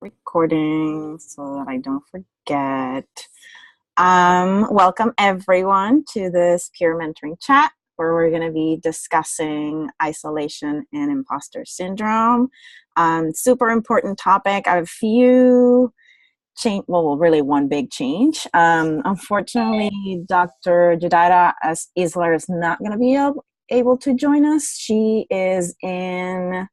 Recording so that I don't forget. Welcome everyone to this peer mentoring chat where we're going to be discussing isolation and imposter syndrome. Super important topic. I have a few change, well, really one big change. Unfortunately, Dr. Jadida Isler is not going to be able to join us. She is in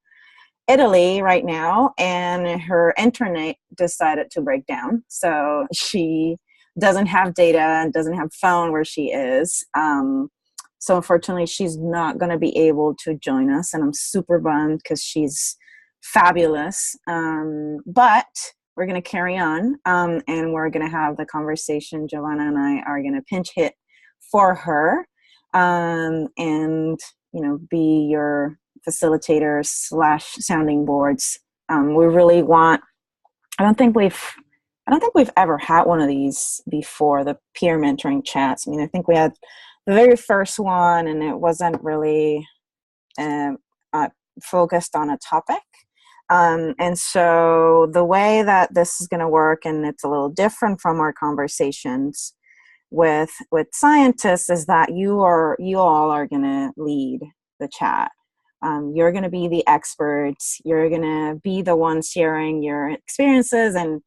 Italy right now, and her internet decided to break down. So she doesn't have data and doesn't have phone where she is. So unfortunately, she's not going to be able to join us, and I'm super bummed because she's fabulous. But we're going to carry on, and we're going to have the conversation. Giovanna and I are going to pinch hit for her, and be your facilitators / sounding boards. We really want. I don't think we've ever had one of these before. The peer mentoring chats. I mean, I think we had the very first one, and it wasn't really focused on a topic. And so the way that this is going to work, and it's a little different from our conversations with scientists, is that you all are going to lead the chat. You're going to be the experts. You're going to be the ones sharing your experiences and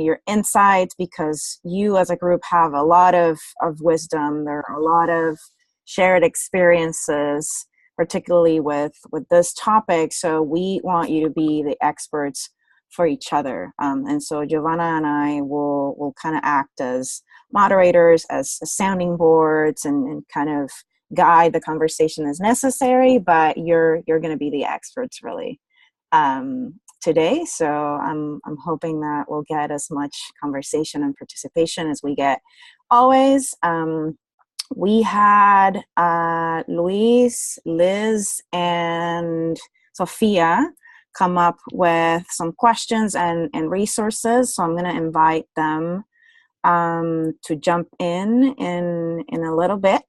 your insights, because you as a group have a lot of wisdom. There are a lot of shared experiences, particularly with this topic. So we want you to be the experts for each other. And so Giovanna and I will kind of act as moderators, as sounding boards, and kind of guide the conversation as necessary, but you're going to be the experts really today. So I'm hoping that we'll get as much conversation and participation as we get always. We had Luis, Liz, and Sophia come up with some questions and resources. So I'm going to invite them to jump in a little bit.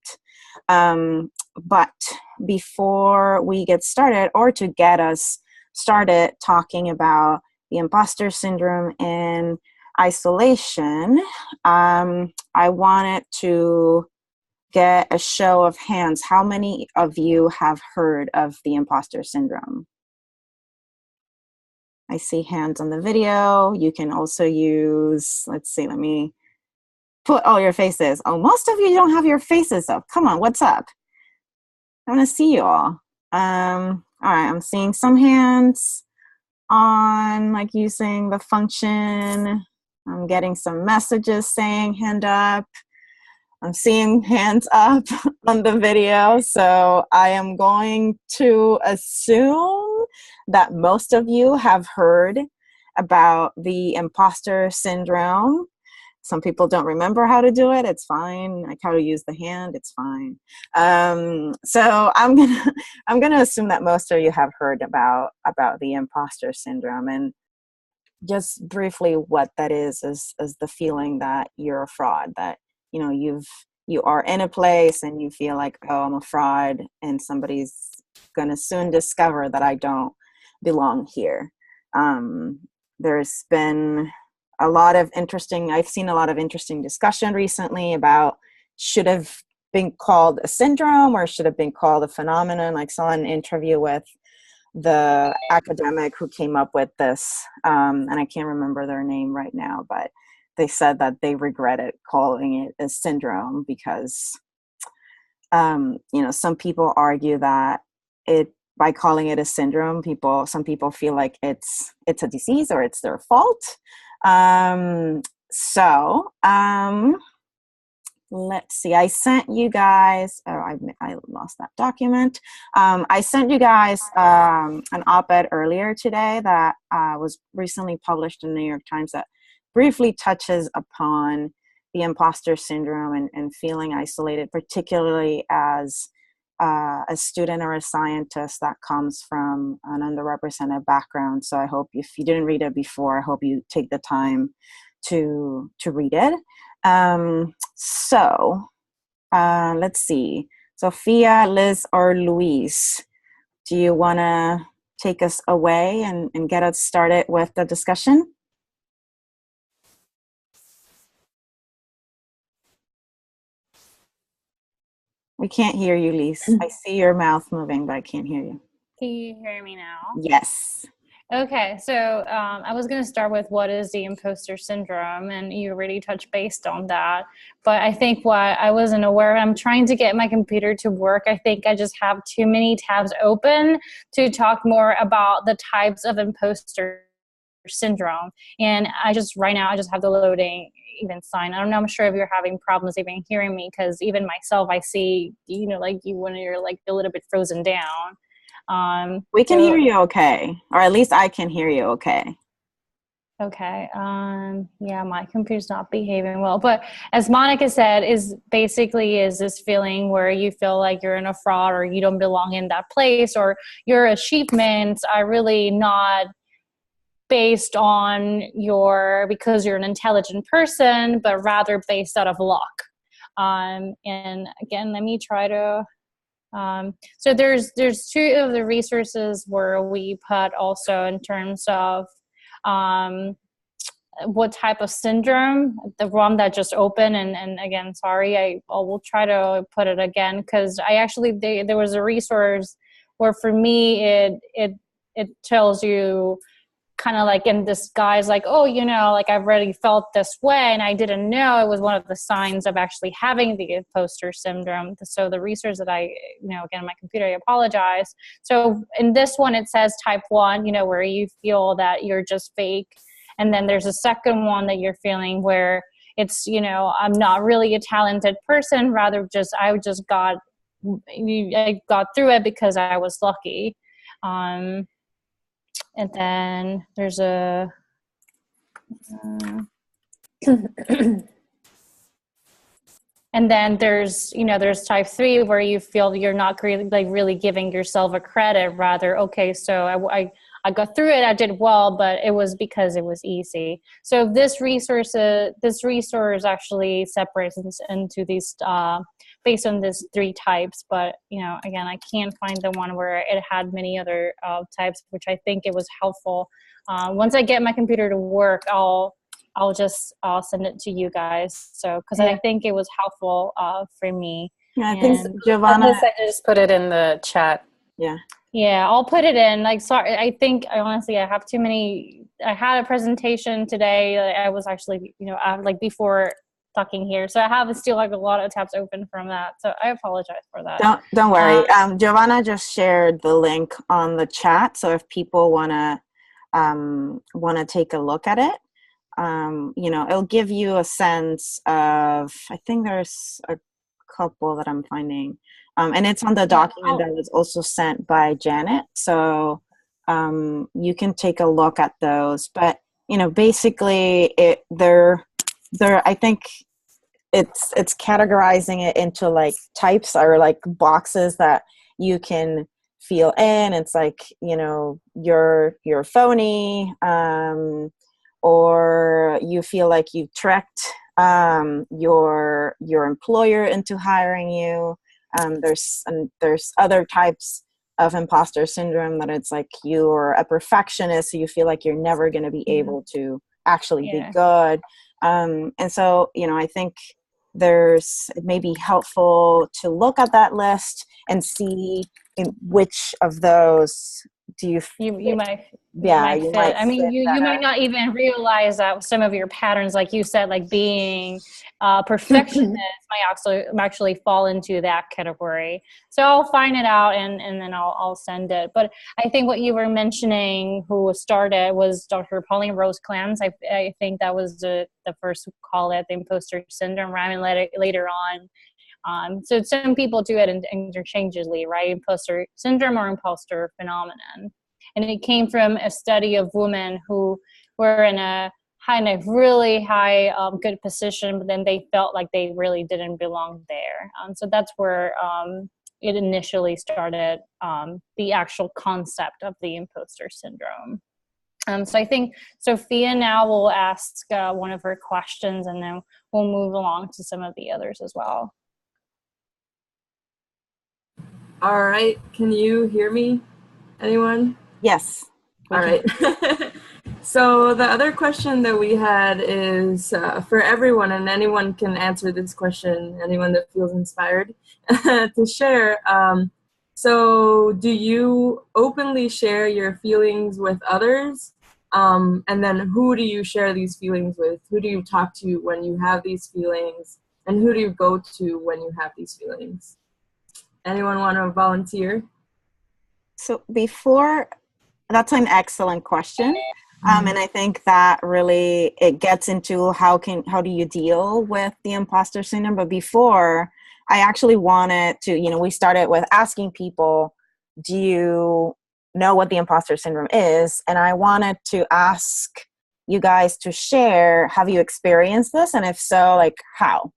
But before we get started, or to get us started talking about the imposter syndrome and isolation, I wanted to get a show of hands. How many of you have heard of the imposter syndrome? I see hands on the video. You can also use, let's see, let me put all your faces. Oh, most of you don't have your faces up. Come on, what's up? I want to see you all. All right, I'm seeing some hands on, like, using the function. I'm getting some messages saying hand up. I'm seeing hands up on the video. So I am going to assume that most of you have heard about the imposter syndrome. Some people don't remember how to do it. It's fine. Like how to use the hand. It's fine. So I'm gonna assume that most of you have heard about the imposter syndrome. And just briefly, what that is the feeling that you're a fraud. That you are in a place and you feel like, oh, I'm a fraud, and somebody's gonna soon discover that I don't belong here. There's been I've seen a lot of interesting discussion recently about should have been called a syndrome or should have been called a phenomenon. I saw an interview with the academic who came up with this, and I can't remember their name right now, but they said that they regretted calling it a syndrome because, some people argue that by calling it a syndrome, some people feel like it's a disease or it's their fault. Let's see. I sent you guys. Oh, I lost that document. I sent you guys an op-ed earlier today that was recently published in the New York Times that briefly touches upon the imposter syndrome and feeling isolated, particularly as a student or a scientist that comes from an underrepresented background. So I hope, if you didn't read it before, I hope you take the time to read it. Let's see. Sophia, Liz, or Luis, do you want to take us away and get us started with the discussion? We can't hear you, Lise. I see your mouth moving, but I can't hear you. Can you hear me now? Yes. Okay, so I was going to start with what is the imposter syndrome, and you already touched based on that. But I think what I wasn't aware, I'm trying to get my computer to work. I think I just have too many tabs open to talk more about the types of imposter syndrome. And right now, I just have the loading even sign. I don't know, I'm sure if you're having problems even hearing me, because even myself, I see, like you when you're like a little bit frozen down. We can hear So you okay, or at least I can hear you okay. okay. Yeah, my computer's not behaving well. But as Monica said, is this feeling where you feel like you're in a fraud or you don't belong in that place, or your achievements are really not based on because you're an intelligent person, but rather based out of luck. And again, let me try to so there's two of the resources where we put also in terms of um, what type of syndrome, the one that just opened, and again, sorry, I will try to put it again, because there was a resource where for me it tells you kind of like in disguise, like, oh, like I've already felt this way and I didn't know it was one of the signs of actually having the imposter syndrome. So the research that again, my computer, I apologize. So in this one, it says type 1, where you feel that you're just fake. And then there's a second one that you're feeling where it's, I'm not really a talented person, rather I got through it because I was lucky. And then there's a and then there's type 3 where you feel you're not really giving yourself a credit, rather, okay, so I got through it, I did well, but it was because it was easy. So this resource actually separates into these based on these 3 types. But again, I can't find the one where it had many other types, which I think it was helpful. Once I get my computer to work, I'll send it to you guys. So, because I think it was helpful for me. Yeah, I think Giovanna. I just put it in the chat. Yeah, I'll put it in. Like, sorry, I think honestly I have too many. I had a presentation today. I was actually, like before talking here, so I have still like a lot of tabs open from that. So I apologize for that. Don't worry. Giovanna just shared the link on the chat, so if people wanna take a look at it. It'll give you a sense of, I think there's a couple that I'm finding, and it's on the document that was also sent by Janet, so you can take a look at those. But basically I think it's categorizing it into like types or like boxes that you can feel in. It's like, you're phony, or you feel like you tricked your employer into hiring you. There's other types of imposter syndrome that it's like you're a perfectionist, so you feel like you're never going to be able to actually be good. And so, I think it may be helpful to look at that list and see in which of those do you might fit. I mean, you might not even realize that some of your patterns, like you said, like being perfectionist might actually fall into that category. So I'll find it out and then I'll send it. But I think what you were mentioning, who started, was Dr. Pauline Rose Clance. I think that was the first who called it the imposter syndrome, right? And later on. So some people do it interchangeably, right? Imposter syndrome or imposter phenomenon. And it came from a study of women who were in a really high, good position, but then they felt like they really didn't belong there. So that's where it initially started, the actual concept of the imposter syndrome. So I think Sophia now will ask one of her questions, and then we'll move along to some of the others as well. All right, can you hear me? Anyone? Yes. All right. So the other question that we had is for everyone, and anyone can answer this question, anyone that feels inspired to share. So do you openly share your feelings with others? And then who do you share these feelings with? Who do you talk to when you have these feelings? And who do you go to when you have these feelings? Anyone want to volunteer? So that's an excellent question. And I think that really, it gets into how do you deal with the imposter syndrome. But before, I actually wanted to, we started with asking people, do you know what the imposter syndrome is? And I wanted to ask you guys to share, have you experienced this? And if so, like how?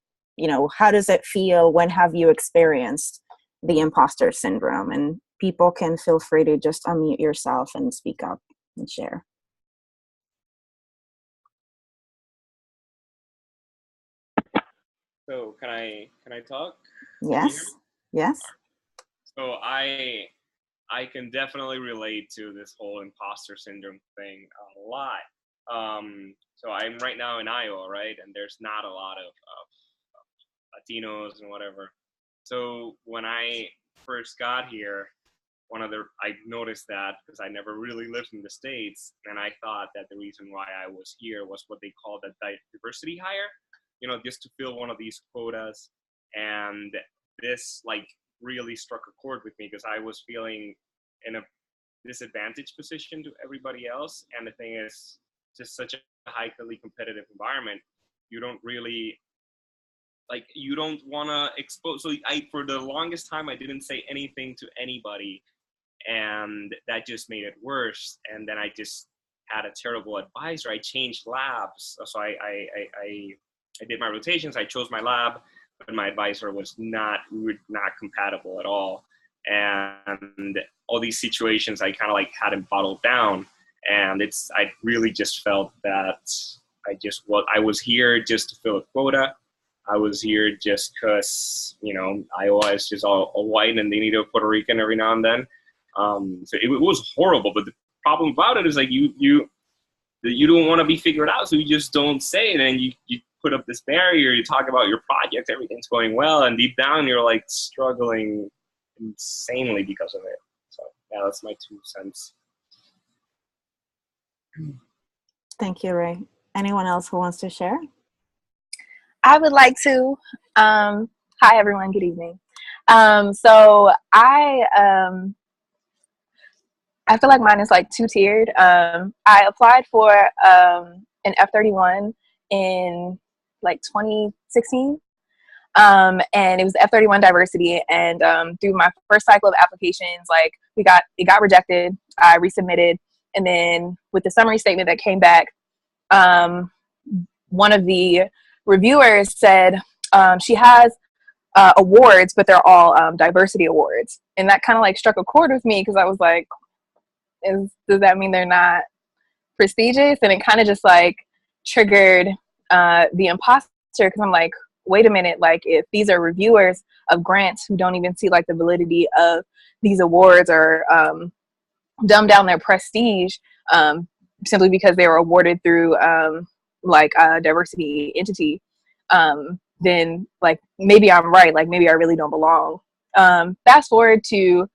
How does it feel? When have you experienced the imposter syndrome? And people can feel free to just unmute yourself and speak up and share. So can I talk? Yes. Yes. So I can definitely relate to this whole imposter syndrome thing a lot. So I'm right now in Iowa, right? And there's not a lot of Latinos and whatever. So when I first got here, I noticed that because I never really lived in the States, and I thought that the reason why I was here was what they call the diversity hire, just to fill one of these quotas. And this really struck a chord with me because I was feeling in a disadvantaged position to everybody else. And the thing is, just such a highly competitive environment, you don't really you don't want to expose. So for the longest time, I didn't say anything to anybody, and that just made it worse. And then I just had a terrible advisor. I changed labs. So I did my rotations. I chose my lab, but my advisor we were not compatible at all. And all these situations, I kind of had him bottled down. And I really just felt that I was here just to fill a quota. I was here just because, Iowa is just all white and they need a Puerto Rican every now and then. So it was horrible. But the problem about it is you don't want to be figured out, so you just don't say it, and you put up this barrier. You talk about your project, everything's going well, and deep down you're struggling insanely because of it. So yeah, that's my 2 cents. Thank you, Ray. Anyone else who wants to share? I would like to. Hi, everyone. Good evening. So I feel like mine is 2-tiered. I applied for an F-31 in 2016. And it was F-31 diversity. And through my first cycle of applications, it got rejected. I resubmitted. And then with the summary statement that came back, one of the reviewers said she has awards, but they're all diversity awards. And that kind of struck a chord with me because I was like, does that mean they're not prestigious? And it kind of just triggered the imposter, because I'm like, wait a minute, if these are reviewers of grants who don't even see the validity of these awards, or dumb down their prestige simply because they were awarded through a diversity entity, then maybe I'm right, maybe I really don't belong. Fast forward to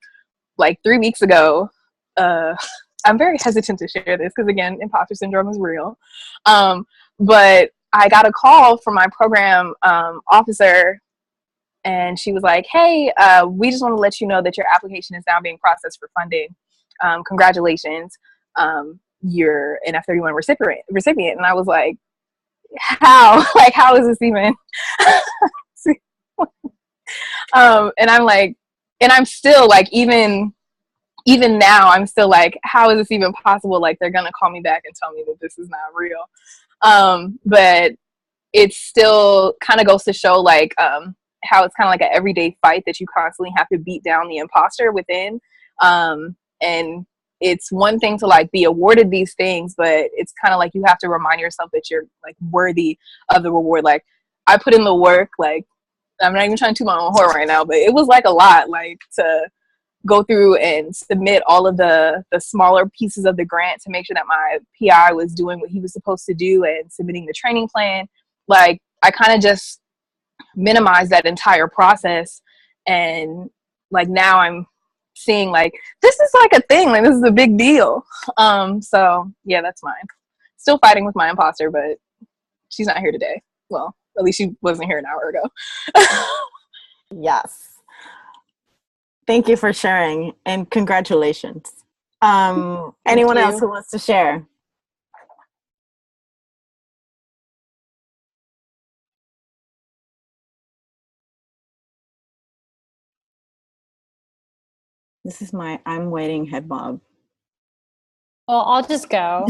3 weeks ago. I'm very hesitant to share this because, again, imposter syndrome is real. But I got a call from my program officer, and she was like, hey, we just want to let you know that your application is now being processed for funding. Congratulations. You're an F-31 recipient. And I was like, how? How is this even? And I'm like, and I'm still even now, I'm still how is this even possible? They're going to call me back and tell me that this is not real. But it still kind of goes to show how it's kind of an everyday fight that you constantly have to beat down the imposter within. And it's one thing to be awarded these things, but it's kind of you have to remind yourself that you're worthy of the reward. I put in the work, I'm not even trying to toot my own horn right now, but it was a lot to go through and submit all of the smaller pieces of the grant to make sure that my PI was doing what he was supposed to do and submitting the training plan. Like, I kind of just minimized that entire process. And like, now I'm seeing like, this is like a thing, like this is a big deal. So yeah, that's mine. Still fighting with my imposter, but she's not here today. Well, at least she wasn't here an hour ago. Yes. Thank you for sharing, and congratulations. Anyone else who wants to share? This is my I'm waiting head bob. Well, I'll just go.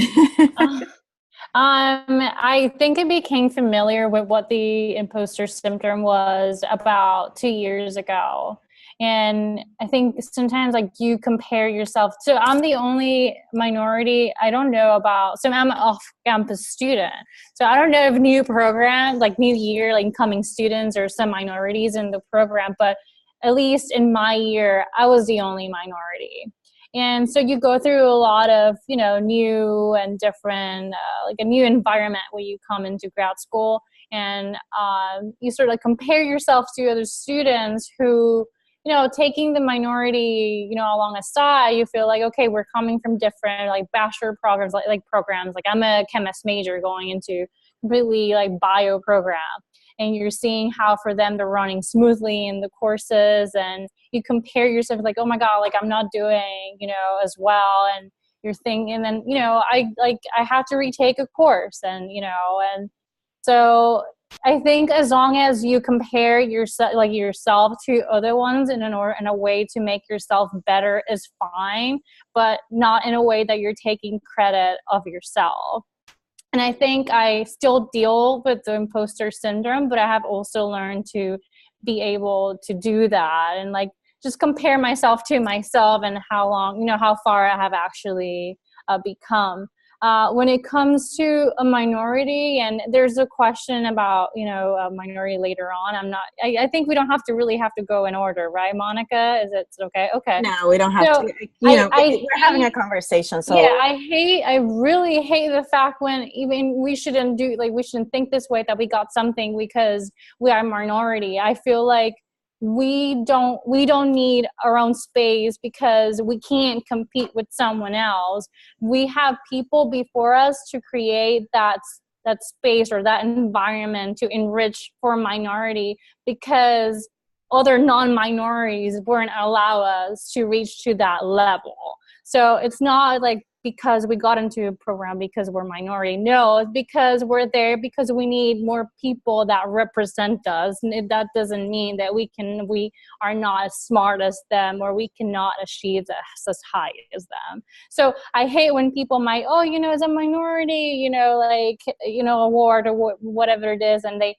I think I became familiar with what the imposter syndrome was about 2 years ago. And I think sometimes like you compare yourself. So I'm the only minority. I don't know about, so I'm an off-campus student. So I don't know if new program, like new year, like incoming students or some minorities in the program, but at least in my year, I was the only minority. And so you go through a lot of, you know, new and different, like a new environment when you come into grad school, and you sort of like compare yourself to other students who, you know, taking the minority, you know, along a side, you feel like, okay, we're coming from different like bachelor programs, like programs. Like I'm a chemist major going into completely like bio program. And you're seeing how for them they're running smoothly in the courses, and you compare yourself like, oh my God, like I'm not doing, you know, as well. And you're thinking, and then, you know, I have to retake a course, and, you know, and so I think as long as you compare yourself to other ones in a way to make yourself better is fine, but not in a way that you're taking credit of yourself. And I think I still deal with the imposter syndrome, but I have also learned to be able to do that and like just compare myself to myself and how long, you know, how far I have actually become. When it comes to a minority, and there's a question about, you know, a minority later on. I think we don't have to go in order, right, Monica? Is it okay? Okay. No, we don't have to. You know, we're having a conversation. So yeah, I really hate the fact when even we shouldn't think this way, that we got something because we are a minority. I feel like we don't need our own space because we can't compete with someone else. We have people before us to create that space or that environment to enrich for minority, because other non-minorities wouldn't allow us to reach to that level. So it's not like because we got into a program because we're minority. No, it's because we're there because we need more people that represent us. And that doesn't mean that we are not as smart as them, or we cannot achieve as high as them. So I hate when people might, oh, you know, as a minority, you know, like, you know, award or whatever it is, and they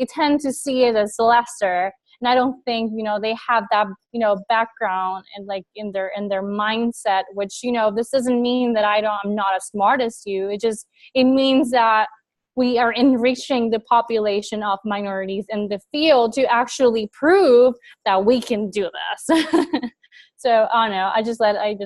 tend to see it as lesser. And I don't think, you know, they have that, you know, background and like in their mindset, which, you know, this doesn't mean that I'm not as smart as you. It means that we are enriching the population of minorities in the field to actually prove that we can do this. So I don't know. I just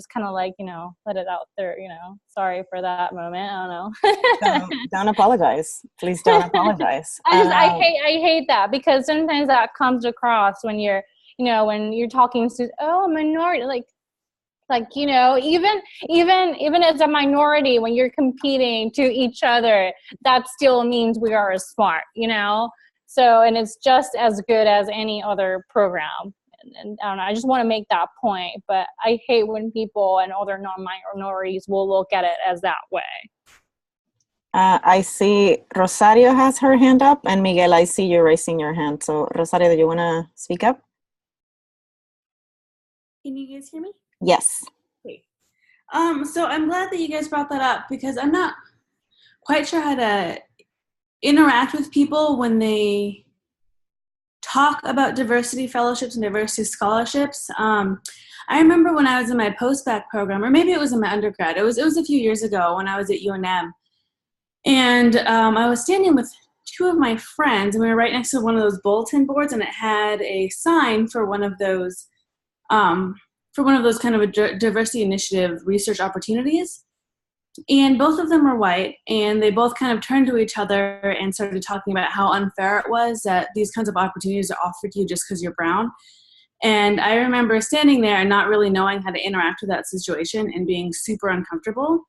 kind of like, you know, let it out there, you know. Sorry for that moment. I don't know. don't apologize. Please don't apologize. I hate that, because sometimes that comes across when you're, you know, when you're talking to, oh, minority, like, you know, even as a minority, when you're competing to each other, that still means we are as smart, you know. So, and it's just as good as any other program. And I don't know, I just want to make that point, but I hate when people and other non-minorities will look at it as that way. I see Rosario has her hand up, and Miguel, I see you raising your hand. So Rosario, do you want to speak up? Can you guys hear me? Yes. Okay. So I'm glad that you guys brought that up, because I'm not quite sure how to interact with people when they talk about diversity fellowships and diversity scholarships. I remember when I was in my post-bac program, or maybe it was in my undergrad. It was a few years ago when I was at UNM, and I was standing with two of my friends, and we were right next to one of those bulletin boards, and it had a sign for one of those for one of those kind of a diversity initiative research opportunities. And both of them were white, and they both kind of turned to each other and started talking about how unfair it was that these kinds of opportunities are offered to you just because you're brown. And I remember standing there and not really knowing how to interact with that situation and being super uncomfortable.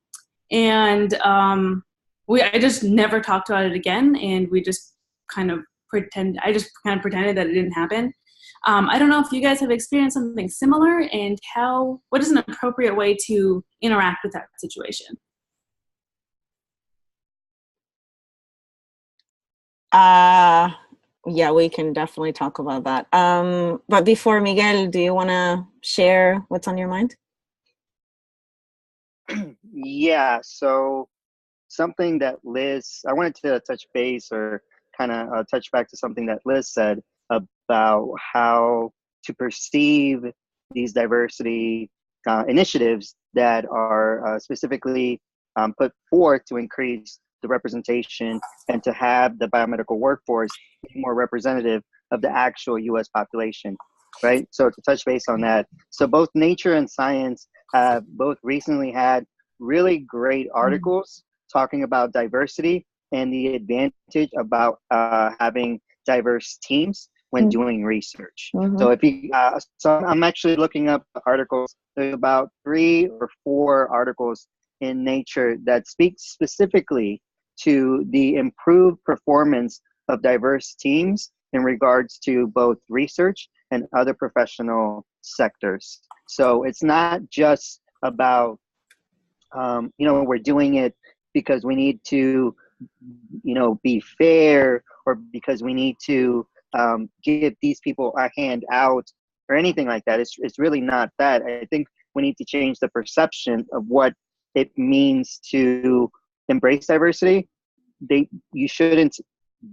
And I just never talked about it again, and we just kind of pretended that it didn't happen. I don't know if you guys have experienced something similar, and what is an appropriate way to interact with that situation? Yeah, we can definitely talk about that. But before, Miguel, do you want to share what's on your mind? Yeah, so something that I wanted to touch base or kind of touch back to something that Liz said about how to perceive these diversity initiatives that are specifically put forth to increase the representation and to have the biomedical workforce be more representative of the actual U.S. population, right? So to touch base on that, so both Nature and Science have both recently had really great articles talking about diversity and the advantage about having diverse teams when doing research. So if you, so I'm actually looking up articles. There's about 3 or 4 articles in Nature that speak specifically to the improved performance of diverse teams in regards to both research and other professional sectors. So it's not just about, we're doing it because we need to, be fair, or because we need to give these people a hand out or anything like that. It's really not that. I think we need to change the perception of what it means to embrace diversity. You shouldn't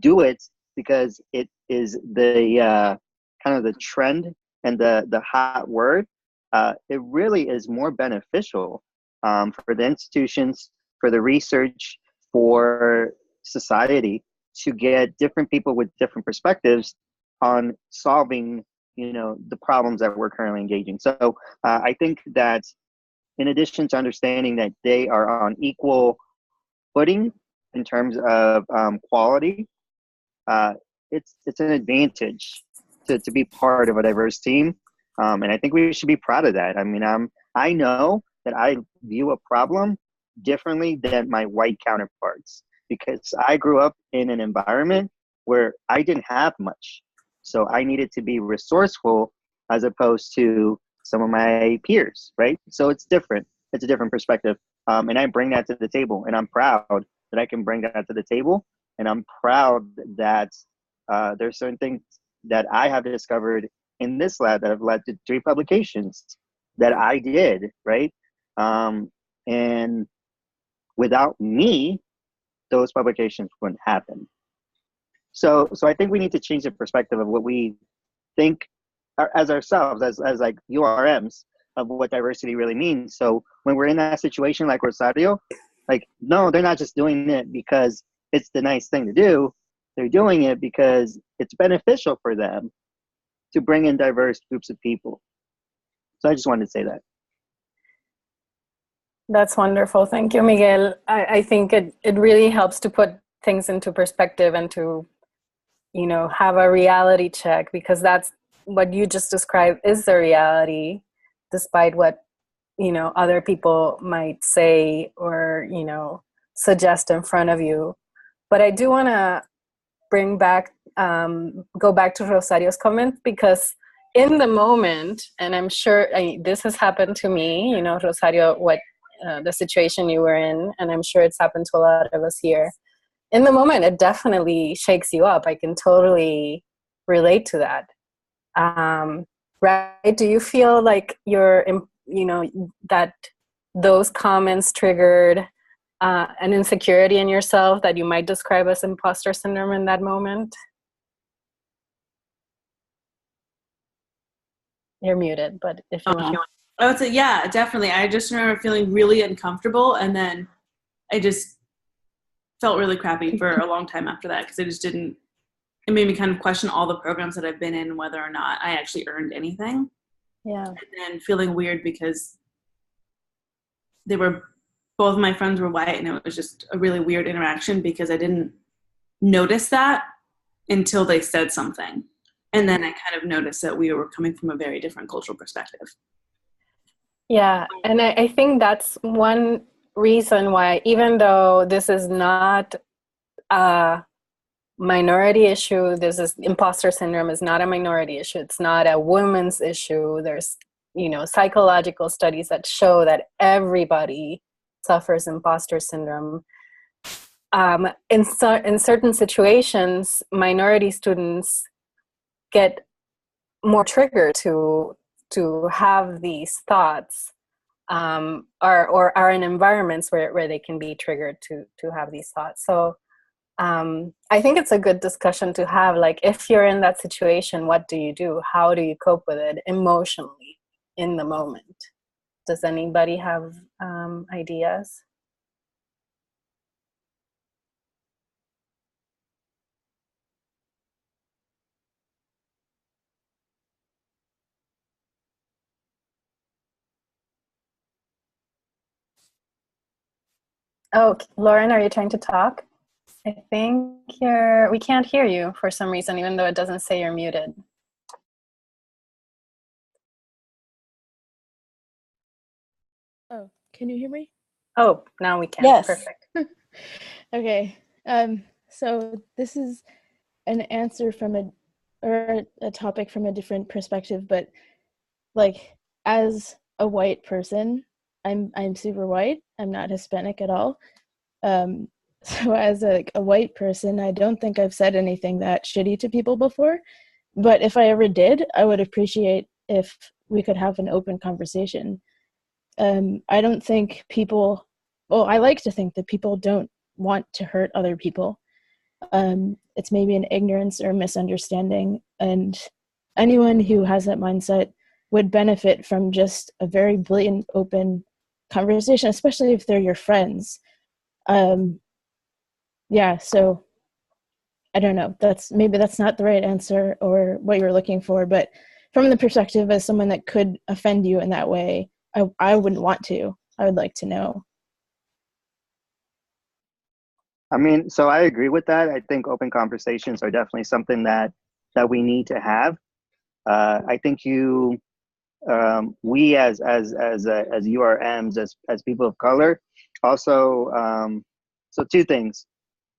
do it because it is the kind of the trend and the hot word. It really is more beneficial for the institutions, for the research, for society to get different people with different perspectives on solving, the problems that we're currently engaging. So I think that in addition to understanding that they are on equal footing in terms of quality, it's an advantage to be part of a diverse team. And I think we should be proud of that. I mean, I know that I view a problem differently than my white counterparts because I grew up in an environment where I didn't have much. So I needed to be resourceful as opposed to some of my peers, right? So it's different. It's a different perspective. And I bring that to the table, and I'm proud that I can bring that to the table. And I'm proud that there's certain things that I have discovered in this lab that have led to 3 publications that I did, right? And without me, those publications wouldn't happen. So I think we need to change the perspective of what we think as ourselves, as like URMs, of what diversity really means. So when we're in that situation like Rosario, like, no, they're not just doing it because it's the nice thing to do. They're doing it because it's beneficial for them to bring in diverse groups of people. So I just wanted to say that. That's wonderful. Thank you, Miguel. I think it really helps to put things into perspective and to, have a reality check, because that's what you just described is the reality, despite what, other people might say or, suggest in front of you. But I do want to go back to Rosario's comment, because in the moment, and I'm sure this has happened to me, Rosario, the situation you were in, and I'm sure it's happened to a lot of us here. In the moment, it definitely shakes you up. I can totally relate to that. Right? Do you feel like that those comments triggered an insecurity in yourself that you might describe as imposter syndrome in that moment? You're muted, but if you want. I would say, yeah, definitely. I just remember feeling really uncomfortable, and then I just felt really crappy for a long time after that, because it made me kind of question all the programs that I've been in, whether or not I actually earned anything. Yeah. and then feeling weird because both my friends were white, and it was just a really weird interaction because I didn't notice that until they said something. And then I kind of noticed that we were coming from a very different cultural perspective. Yeah, and I think that's one reason why, even though this is not a minority issue, this is imposter syndrome is not a minority issue. It's not a women's issue. There's, psychological studies that show that everybody suffers imposter syndrome. In certain situations, minority students get more triggered to have these thoughts, or are in environments where they can be triggered to have these thoughts. So I think it's a good discussion to have, like, if you're in that situation, what do you do? How do you cope with it emotionally in the moment? Does anybody have ideas? Oh, Lauren, are you trying to talk? I think we can't hear you for some reason, even though it doesn't say you're muted. Oh, can you hear me? Oh, now we can. Yes. Perfect. Okay. So this is an answer from a topic from a different perspective, but like, as a white person, I'm super white. I'm not Hispanic at all. So as a white person, I don't think I've said anything that shitty to people before. But if I ever did, I would appreciate if we could have an open conversation. I don't think people, well, I like to think that people don't want to hurt other people. It's maybe an ignorance or misunderstanding, and anyone who has that mindset would benefit from just a very blatant, open conversation, especially if they're your friends. Yeah, so I don't know. Maybe that's not the right answer or what you're looking for, but from the perspective as someone that could offend you in that way, I wouldn't want to. I would like to know. I mean, so I agree with that. I think open conversations are definitely something that we need to have. I think we as URMs, as people of color, also. So two things: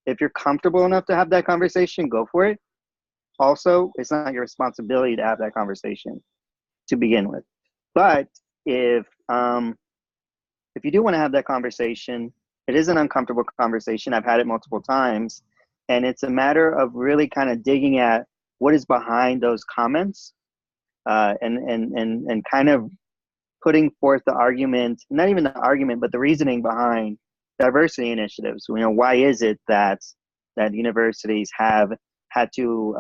if you're comfortable enough to have that conversation, go for it. Also, it's not your responsibility to have that conversation to begin with. But if you do want to have that conversation, it is an uncomfortable conversation. I've had it multiple times, and it's a matter of really kind of digging at what is behind those comments, and kind of putting forth the argument, not even the argument, but the reasoning behind diversity initiatives. Why is it that universities have had to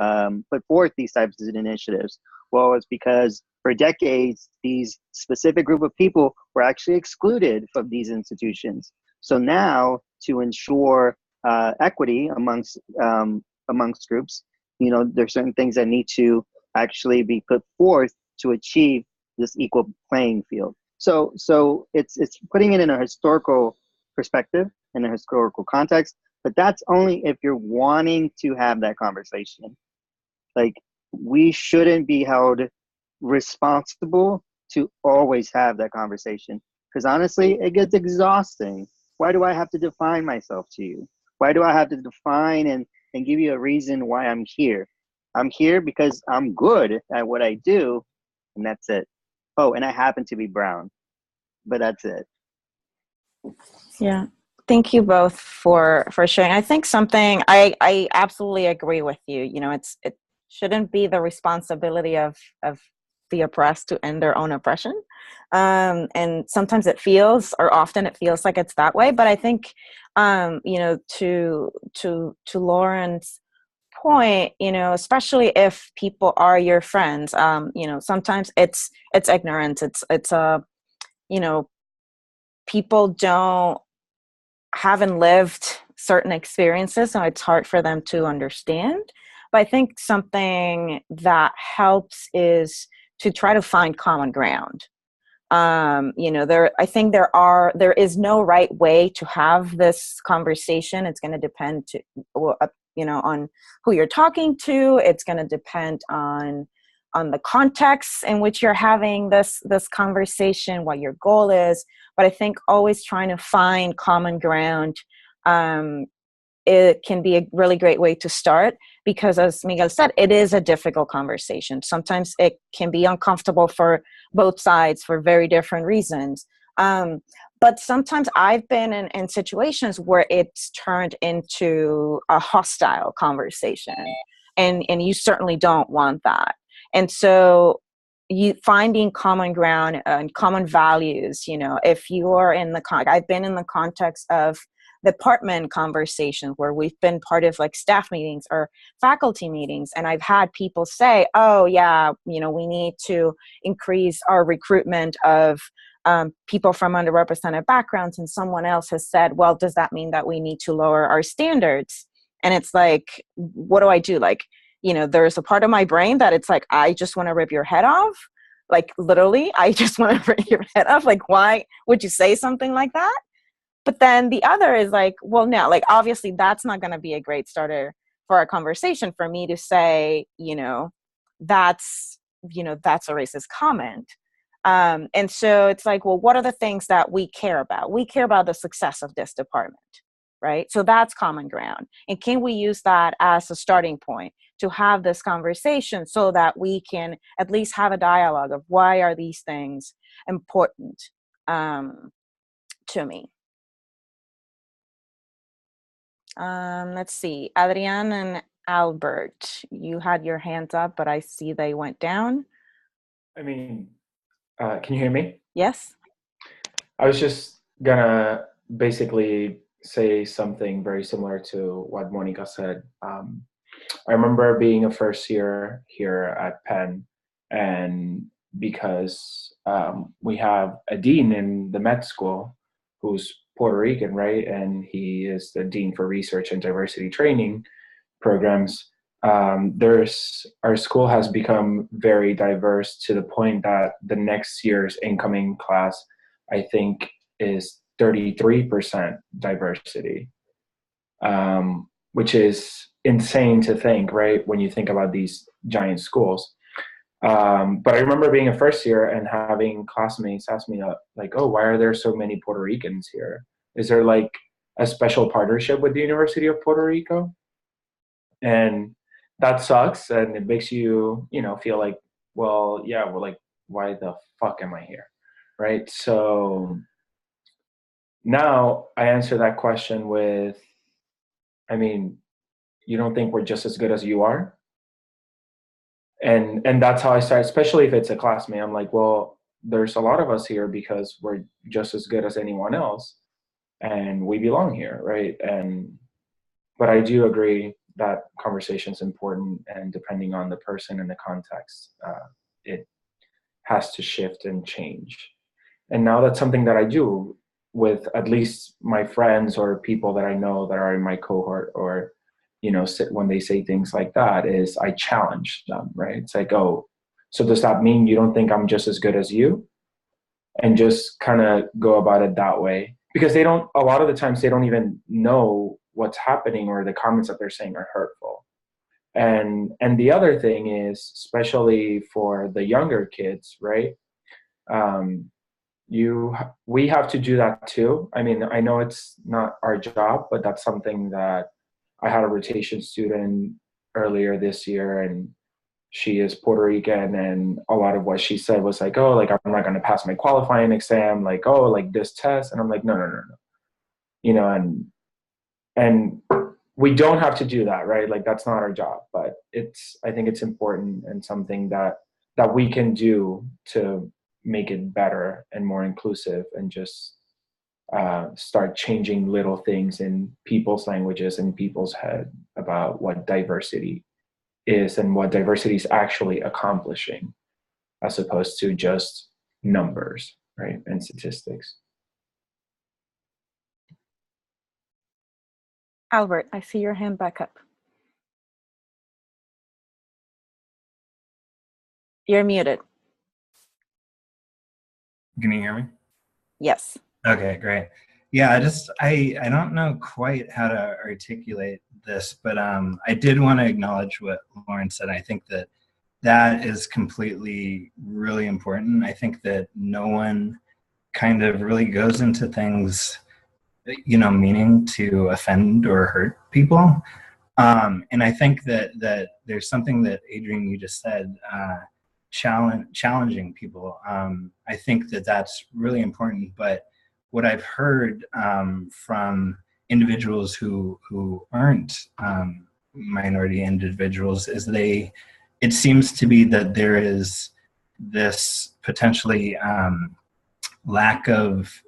put forth these types of initiatives? Well, it's because for decades, these specific group of people were actually excluded from these institutions. So now, to ensure equity amongst groups, there's certain things that need to actually be put forth to achieve this equal playing field. So it's putting it in a historical perspective, in a historical context, but that's only if you're wanting to have that conversation. Like, we shouldn't be held responsible to always have that conversation, because honestly, it gets exhausting. Why do I have to define myself to you? Why do I have to define and give you a reason why I'm here? I'm here because I'm good at what I do, and that's it. Oh, and I happen to be brown, but that's it. Yeah. Thank you both for sharing. I think something I absolutely agree with you. It shouldn't be the responsibility of the oppressed to end their own oppression. And sometimes often it feels like it's that way. But I think, to Lauren's point, especially if people are your friends, sometimes it's ignorance. It's people haven't lived certain experiences, so it's hard for them to understand. But I think something that helps is to try to find common ground. I think there is no right way to have this conversation. It's going to depend on who you're talking to. It's going to depend on the context in which you're having this conversation, what your goal is. But I think always trying to find common ground, it can be a really great way to start, because as Miguel said, it is a difficult conversation. Sometimes it can be uncomfortable for both sides for very different reasons. But sometimes I've been in situations where it's turned into a hostile conversation, and you certainly don't want that. And so you finding common ground and common values, if you are I've been in the context of department conversations where we've been part of like staff meetings or faculty meetings, and I've had people say, oh yeah, we need to increase our recruitment of people from underrepresented backgrounds, and someone else has said, well, does that mean that we need to lower our standards? And it's like, what do I do? Like, there's a part of my brain that it's like, I just want to rip your head off. Like literally, I just want to rip your head off. Like, why would you say something like that? But then the other is like, well, no, like obviously that's not going to be a great starter for a conversation for me to say, that's a racist comment. And so it's like, well, what are the things that we care about? We care about the success of this department, right? So that's common ground. And can we use that as a starting point to have this conversation so that we can at least have a dialogue of why are these things important to me? Let's see, Adrian and Albert, you had your hands up, but I see they went down. I mean, can you hear me? Yes. I was just gonna basically say something very similar to what Monica said. I remember being a first year here at Penn, and because we have a dean in the med school who's Puerto Rican, right? And he is the dean for research and diversity training programs. Our school has become very diverse to the point that the next year's incoming class, I think, is 33% diversity, which is insane to think, right? When you think about these giant schools. But I remember being a first year and having classmates ask me like, oh, why are there so many Puerto Ricans here? Is there like a special partnership with the University of Puerto Rico? And that sucks. And it makes you, feel like, well, yeah, well, like, why the fuck am I here? Right. So now I answer that question with, I mean, you don't think we're just as good as you are? And that's how I start, especially if it's a classmate. I'm like, well, there's a lot of us here because we're just as good as anyone else and we belong here, right? But I do agree that conversation is important, and depending on the person and the context, it has to shift and change. And now that's something that I do with at least my friends or people that I know that are in my cohort, or when they say things like that, is I challenge them, right? It's like, oh, so does that mean you don't think I'm just as good as you? And just kind of go about it that way, because a lot of the times they don't even know what's happening, or the comments that they're saying are hurtful. And the other thing is, especially for the younger kids, right? We have to do that too. I mean, I know it's not our job, but that's something that I had a rotation student earlier this year, and she is Puerto Rican, and a lot of what she said was like, oh, like, I'm not going to pass my qualifying exam, like, oh, like this test. And I'm like, no. And we don't have to do that, right? Like, that's not our job, but I think it's important, and something that we can do to make it better and more inclusive, and just start changing little things in people's languages and people's head about what diversity is and what diversity is actually accomplishing, as opposed to just numbers, right, and statistics. Albert, I see your hand back up. You're muted. Can you hear me? Yes. Okay, great. Yeah, I don't know quite how to articulate this, but I did want to acknowledge what Lauren said. I think that is completely really important. I think that no one kind of really goes into things, meaning to offend or hurt people. And I think that there's something that Adrian, you just said, challenging people. I think that that's really important. But what I've heard from individuals who aren't minority individuals is it seems to be that there is this potentially lack of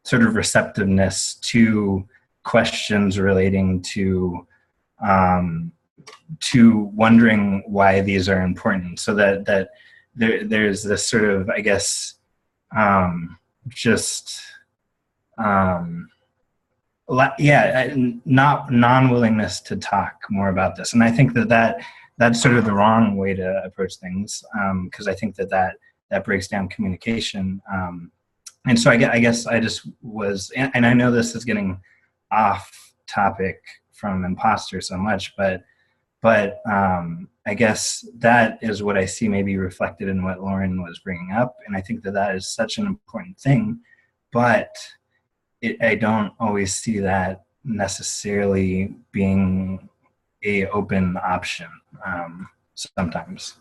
sort of receptiveness to questions relating to wondering why these are important, so that there's this sort of, I guess, not non-willingness to talk more about this. And I think that's sort of the wrong way to approach things, because I think that breaks down communication. And so I guess I just was, and I know this is getting off topic from Imposter so much, but I guess that is what I see maybe reflected in what Lauren was bringing up. And I think that is such an important thing, but I don't always see that necessarily being a open option sometimes.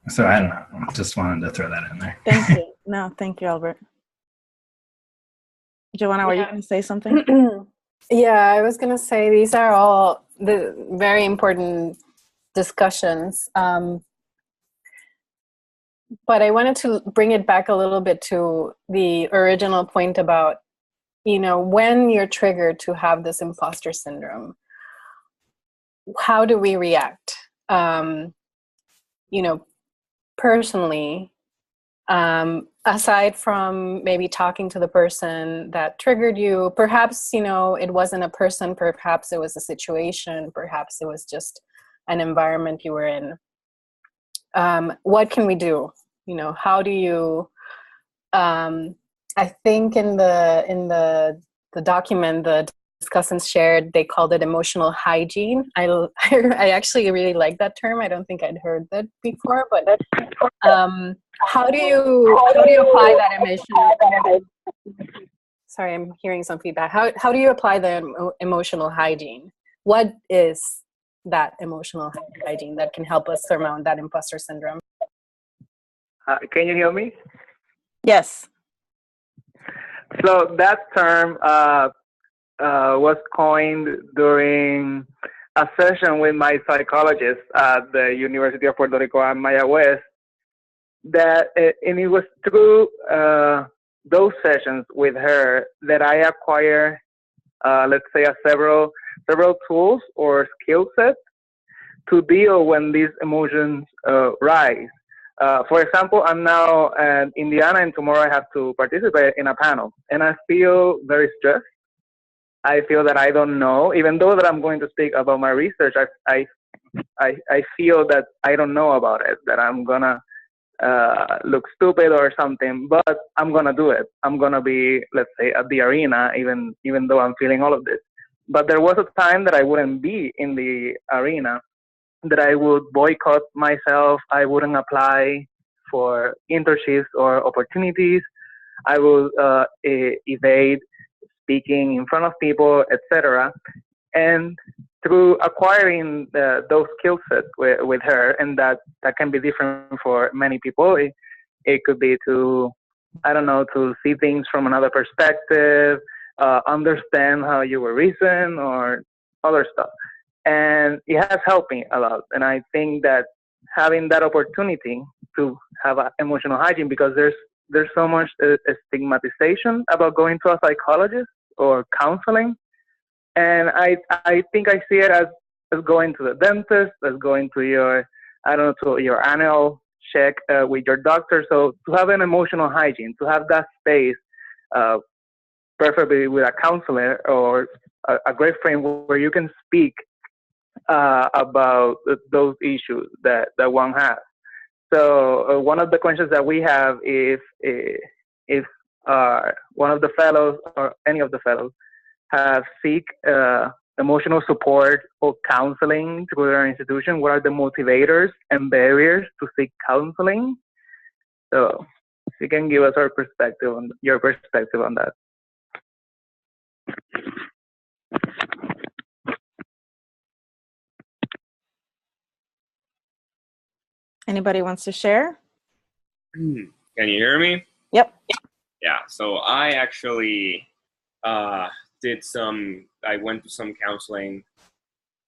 So I don't know. Just wanted to throw that in there. Thank you. No, thank you, Albert. Joanna, were you going to say something? Yeah, I was going to say these are all the very important discussions. But I wanted to bring it back a little bit to the original point about, when you're triggered to have this imposter syndrome, how do we react? Personally, aside from maybe talking to the person that triggered you, perhaps, it wasn't a person, perhaps it was a situation, perhaps it was just an environment you were in. What can we do? How do you, I think in the document, the discussants shared, they called it emotional hygiene. I actually really like that term. I don't think I'd heard that before, but how do you apply that emotional? Sorry, I'm hearing some feedback. How do you apply the emotional hygiene? What is that emotional hygiene that can help us surmount that imposter syndrome? Can you hear me? Yes. So that term was coined during a session with my psychologist at the University of Puerto Rico at Maya West. And it was through those sessions with her that I acquired, let's say, several tools or skill sets to deal when these emotions rise. For example, I'm now in Indiana, and tomorrow I have to participate in a panel, and I feel very stressed. I feel that I don't know, even though that I'm going to speak about my research, I feel that I don't know about it, that I'm gonna look stupid or something, but I'm gonna do it. I'm gonna be, let's say, at the arena, even though I'm feeling all of this. But there was a time that I wouldn't be in the arena, that I would boycott myself. I wouldn't apply for internships or opportunities. I would evade speaking in front of people, etc. And through acquiring those skill sets with her, and that can be different for many people. It could be to see things from another perspective, understand how you were reason or other stuff. And it has helped me a lot. And I think that having that opportunity to have emotional hygiene, because there's so much stigmatization about going to a psychologist or counseling. And I think I see it as going to the dentist, as going to your annual check with your doctor. So to have an emotional hygiene, to have that space, preferably with a counselor or a great friend where you can speak about those issues that one has. So one of the questions that we have is if one of the fellows or any of the fellows have seek emotional support or counseling through their institution. What are the motivators and barriers to seek counseling? So if you can give us your perspective on that. Anybody wants to share? Can you hear me? Yep. Yeah, so I actually I went to some counseling.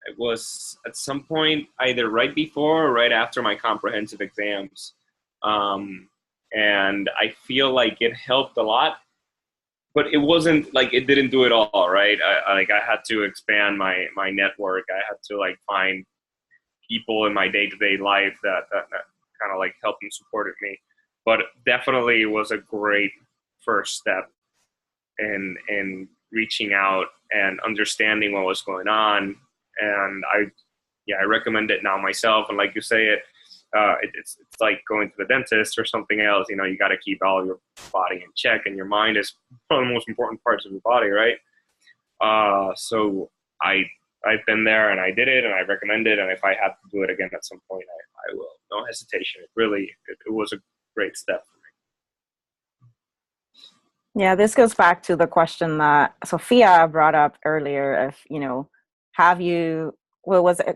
It was at some point either right before or right after my comprehensive exams. And I feel like it helped a lot, but it wasn't like it didn't do it all, right? I had to expand my network. I had to like find people in my day-to-day life that kind of like helped and supported me. But definitely was a great first step in reaching out and understanding what was going on. And I recommend it now myself. And like you say, it's like going to the dentist or something else. You know, you got to keep all of your body in check, and your mind is one of the most important parts of your body, right? So I've been there and I did it, and I recommend it. And if I have to do it again at some point, I will. No hesitation. It was a great step for me. Yeah, this goes back to the question that Sophia brought up earlier. If,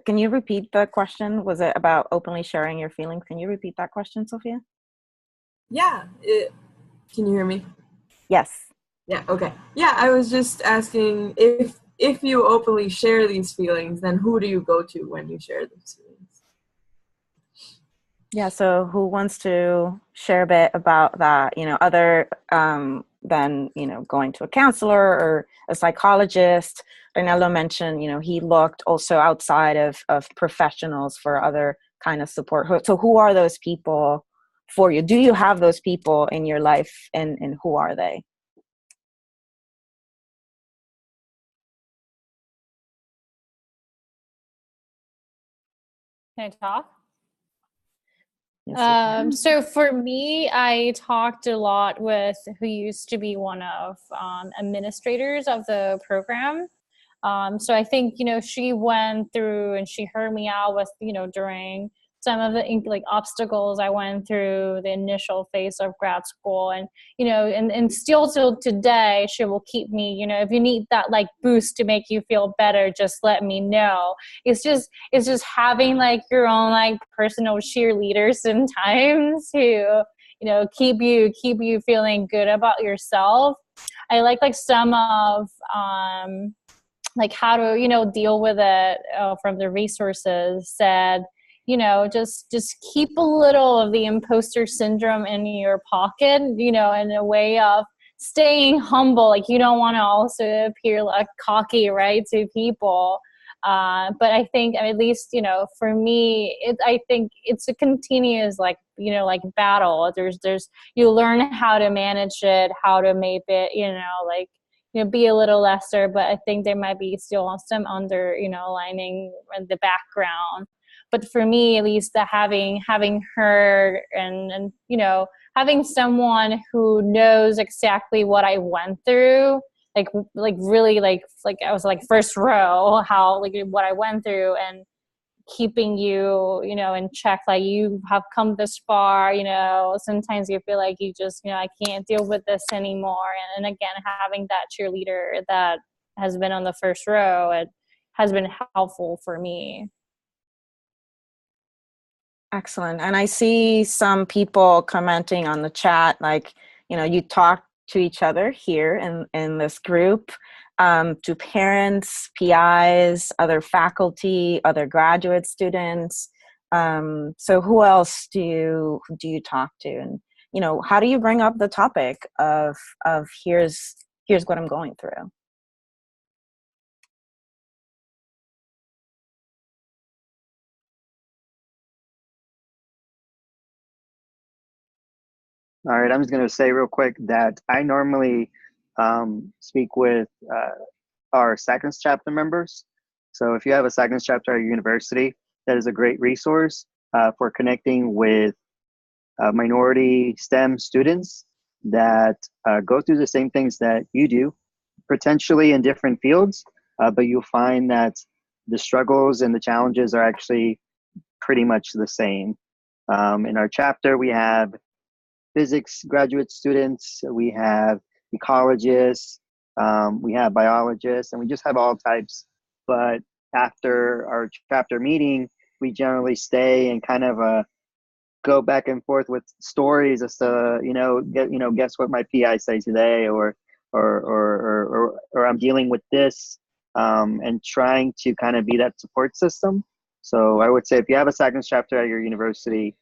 can you repeat the question? Was it about openly sharing your feelings? Can you repeat that question, Sophia? Yeah. Can you hear me? Yes. Yeah, okay. Yeah, I was just asking if you openly share these feelings, then who do you go to when you share these feelings? Yeah, so who wants to share a bit about that, other than, going to a counselor or a psychologist? Reinaldo mentioned, he looked also outside of professionals for other kind of support. So who are those people for you? Do you have those people in your life, and who are they? Can I talk? Yes, so for me, I talked a lot with who used to be one of administrators of the program. So I think, she went through and she heard me out with, during some of the like obstacles I went through the initial phase of grad school, and, and still till today, she will keep me, if you need that like boost to make you feel better, just let me know. It's just having like your own like personal cheerleaders sometimes who, keep you feeling good about yourself. I like some of, like how to deal with it from the resources said, just keep a little of the imposter syndrome in your pocket, in a way of staying humble. Like you don't want to also appear like cocky, right, to people. But I think at least, for me, I think it's a continuous like battle. There's you learn how to manage it, how to make it, be a little lesser, but I think there might be still some lining in the background. But for me, at least, the having her and having someone who knows exactly what I went through, like really like I was like first row, how like what I went through, and keeping you in check, like you have come this far. Sometimes you feel like you just I can't deal with this anymore, and again, having that cheerleader that has been on the first row, it has been helpful for me. Excellent. And I see some people commenting on the chat, like, you talk to each other here in this group, to parents, PIs, other faculty, other graduate students. So who else do you talk to? And, how do you bring up the topic of here's what I'm going through? All right, I'm just going to say real quick that I normally speak with our seconds chapter members. So if you have a Sagnas chapter at your university, that is a great resource for connecting with minority STEM students that go through the same things that you do, potentially in different fields, but you'll find that the struggles and the challenges are actually pretty much the same. In our chapter, we have physics graduate students, we have ecologists, we have biologists, and we just have all types. But after our chapter meeting, we generally stay and kind of go back and forth with stories as to guess what my PI say today, or I'm dealing with this, and trying to kind of be that support system. So I would say if you have a Sagnas chapter at your university,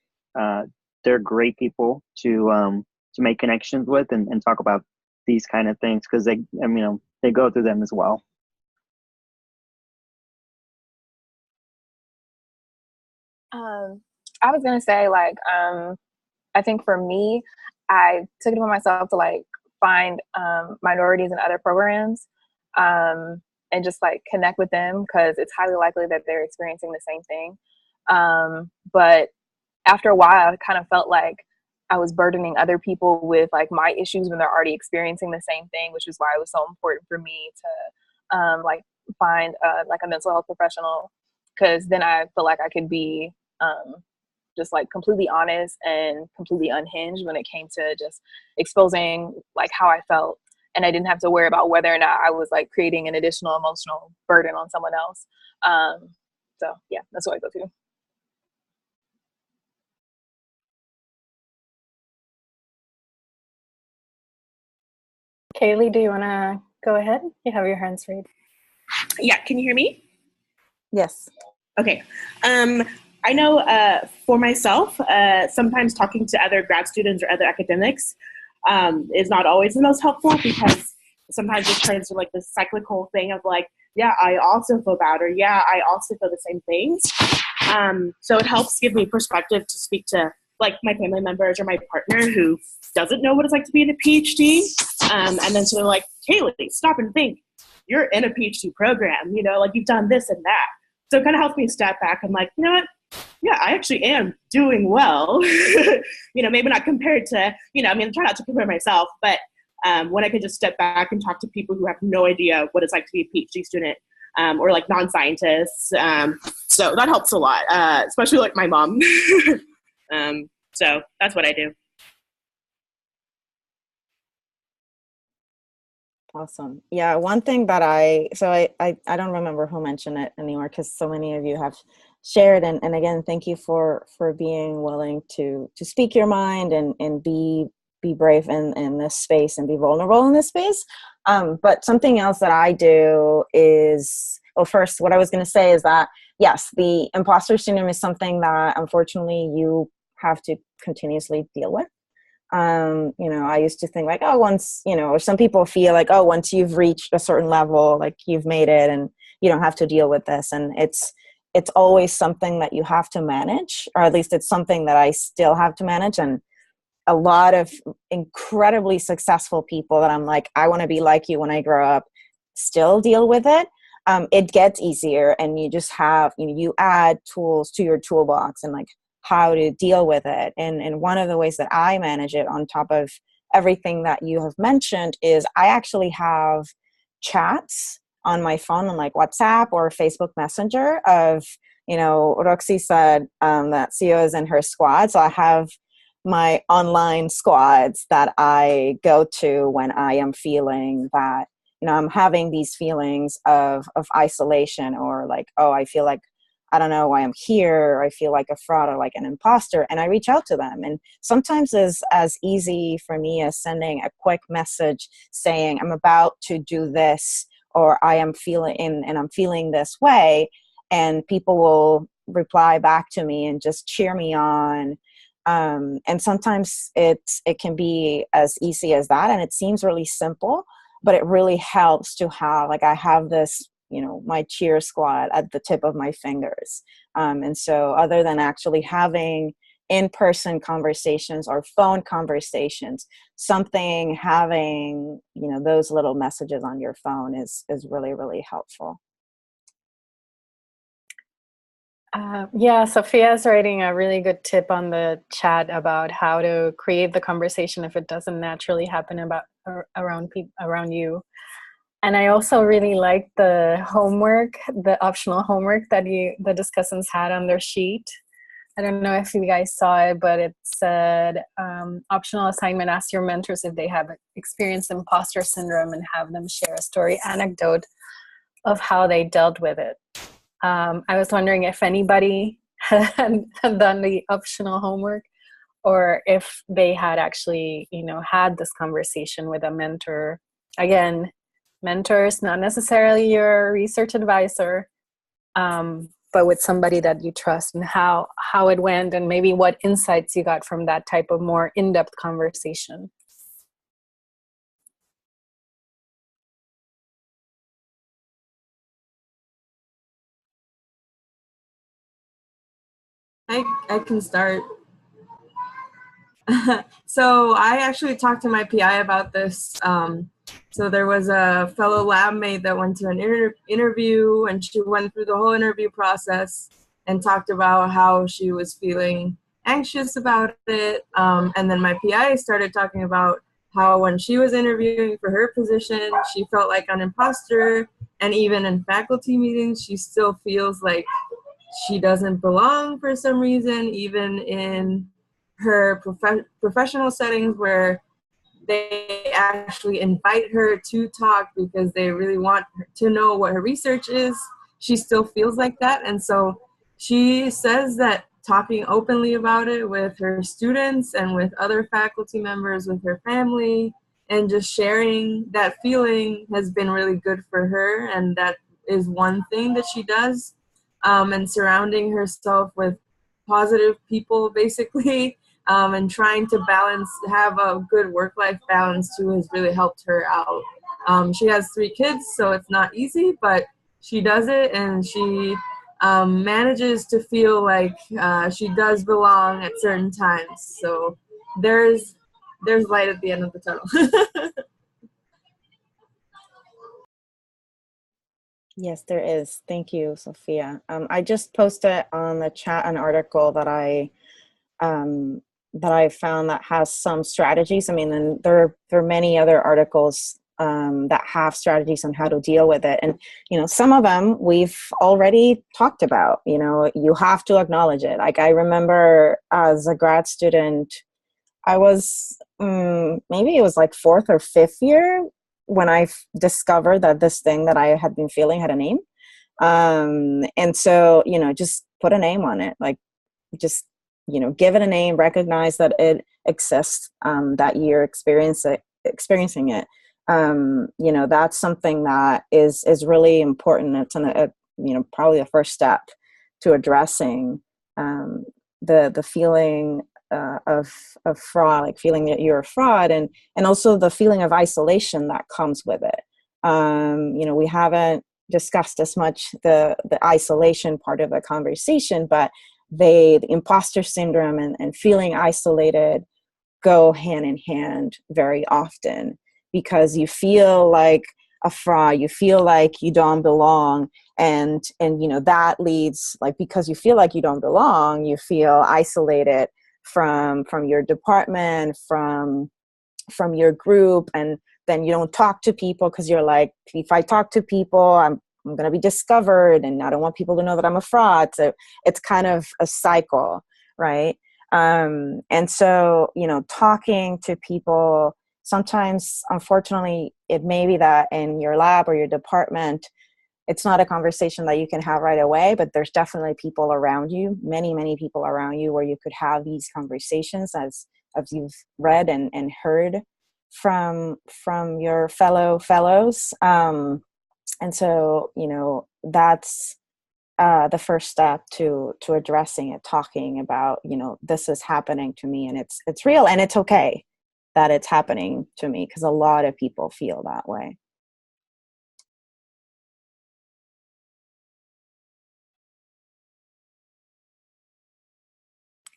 they're great people to make connections with and talk about these kind of things, because they go through them as well. I was gonna say, like, I think for me, I took it upon myself to like find minorities in other programs, and just like connect with them, because it's highly likely that they're experiencing the same thing. But after a while, I kind of felt like I was burdening other people with like my issues when they're already experiencing the same thing, which is why it was so important for me to like find like a mental health professional, because then I feel like I could be just like completely honest and completely unhinged when it came to just exposing like how I felt, and I didn't have to worry about whether or not I was like creating an additional emotional burden on someone else. So yeah, that's what I go to. Kaylee, do you want to go ahead? You have your hands raised. Yeah, can you hear me? Yes. Okay. I know for myself, sometimes talking to other grad students or other academics is not always the most helpful, because sometimes it turns to like this cyclical thing of like, yeah, I also feel bad, or yeah, I also feel the same things. So it helps give me perspective to speak to like my family members or my partner who doesn't know what it's like to be in a PhD. And then sort of like, Kaylee, stop and think. You're in a PhD program, like you've done this and that. So it kind of helps me step back. I'm like, you know what? Yeah, I actually am doing well. Maybe not compared to, try not to compare myself, but when I can just step back and talk to people who have no idea what it's like to be a PhD student, or like non-scientists. So that helps a lot, especially like my mom. So that's what I do. Awesome. Yeah, one thing that I don't remember who mentioned it anymore, because so many of you have shared, and again, thank you for being willing to speak your mind and be brave in this space and be vulnerable in this space. But something else that I do is, well, first, what I was going to say is that, yes, the imposter syndrome is something that unfortunately you have to continuously deal with. I used to think like, oh, once, or some people feel like, oh, once you've reached a certain level, like you've made it and you don't have to deal with this. And it's always something that you have to manage, or at least it's something that I still have to manage. And a lot of incredibly successful people that I'm like, I want to be like you when I grow up, still deal with it. It gets easier, and you just have, you add tools to your toolbox and like how to deal with it. And one of the ways that I manage it, on top of everything that you have mentioned, is I actually have chats on my phone on like WhatsApp or Facebook Messenger of, Roxy said that CEO is in her squad. So I have my online squads that I go to when I am feeling that, I'm having these feelings of isolation, or like, oh, I feel like I don't know why I'm here, or I feel like a fraud or like an imposter, and I reach out to them. And sometimes it's as easy for me as sending a quick message saying, I'm about to do this, or I am feeling, and I'm feeling this way. And people will reply back to me and just cheer me on. And sometimes it can be as easy as that. And it seems really simple, but it really helps to have, like, I have this, my cheer squad at the tip of my fingers. And so other than actually having in-person conversations or phone conversations, having, those little messages on your phone is really, really helpful. Yeah, Sophia's writing a really good tip on the chat about how to create the conversation if it doesn't naturally happen around you. And I also really liked the homework, the optional homework that the discussants had on their sheet. I don't know if you guys saw it, but it said optional assignment: ask your mentors if they have experienced imposter syndrome and have them share a story anecdote of how they dealt with it. I was wondering if anybody had done the optional homework, or if they had actually, had this conversation with a mentor. Again, mentors, not necessarily your research advisor, but with somebody that you trust, and how it went, and maybe what insights you got from that type of more in-depth conversation. I can start. So I actually talked to my PI about this. So there was a fellow lab mate that went to an interview, and she went through the whole interview process and talked about how she was feeling anxious about it. And then my PI started talking about how when she was interviewing for her position, she felt like an imposter, and even in faculty meetings, she still feels like she doesn't belong for some reason, even in her professional settings where they actually invite her to talk because they really want to know what her research is. She still feels like that. And so she says that talking openly about it with her students and with other faculty members, with her family, and just sharing that feeling has been really good for her. And that is one thing that she does. And surrounding herself with positive people, basically, and trying to have a good work-life balance too, has really helped her out. She has 3 kids, so it's not easy, but she does it, and she manages to feel like she does belong at certain times. So there's light at the end of the tunnel. Yes, there is. Thank you, Sophia. I just posted on the chat an article that I found that has some strategies. I mean, and there are many other articles that have strategies on how to deal with it. And, some of them we've already talked about. You have to acknowledge it. Like, I remember as a grad student, I was, maybe it was like 4th or 5th year when I discovered that this thing that I had been feeling had a name. And so, just put a name on it. Like, just, give it a name, recognize that it exists, that you're experiencing it. That's something that is really important. It's probably the first step to addressing the feeling of fraud, like feeling that you're a fraud, and also the feeling of isolation that comes with it. We haven't discussed as much the isolation part of the conversation, but the imposter syndrome and feeling isolated go hand in hand very often, because you feel like a fraud, you feel like you don't belong, and that leads, like, because you feel like you don't belong, you feel isolated from your department, from your group, and then you don't talk to people because you're like, if I talk to people, I'm going to be discovered, and I don't want people to know that I'm a fraud. So it's kind of a cycle, right? And so, talking to people, sometimes, unfortunately, it may be that in your lab or your department, it's not a conversation that you can have right away, but there's definitely people around you, many, many people around you, where you could have these conversations, as you've read and heard from your fellows. And so, that's the first step to addressing it, talking about, this is happening to me, and it's real, and it's okay that it's happening to me, because a lot of people feel that way.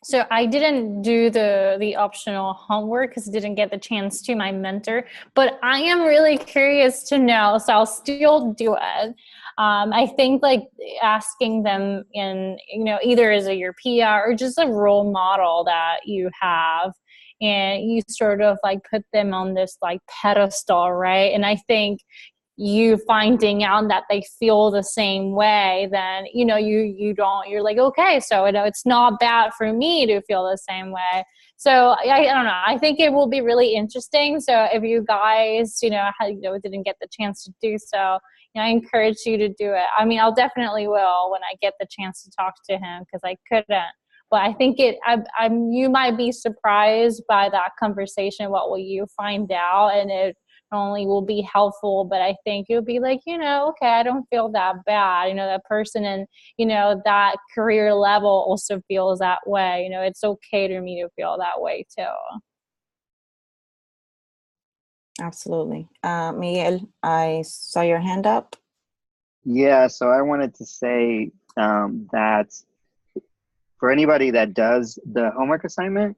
So I didn't do the optional homework because I didn't get the chance to, my mentor, but I am really curious to know, so I'll still do it. I think like asking them in, either as your PR or just a role model that you have, and you sort of like put them on this like pedestal, right? And I think you finding out that they feel the same way, then you're like, okay, so it's not bad for me to feel the same way. So I don't know, I think it will be really interesting. So if you guys didn't get the chance to do so, I encourage you to do it. I mean, I'll definitely will when I get the chance to talk to him, because I couldn't. But I think you might be surprised by that conversation. What will you find out? And it not only will be helpful, but I think you'll be like, okay, I don't feel that bad. That person in, that career level also feels that way. It's okay to me to feel that way too. Absolutely. Miguel, I saw your hand up. Yeah, so I wanted to say that for anybody that does the homework assignment,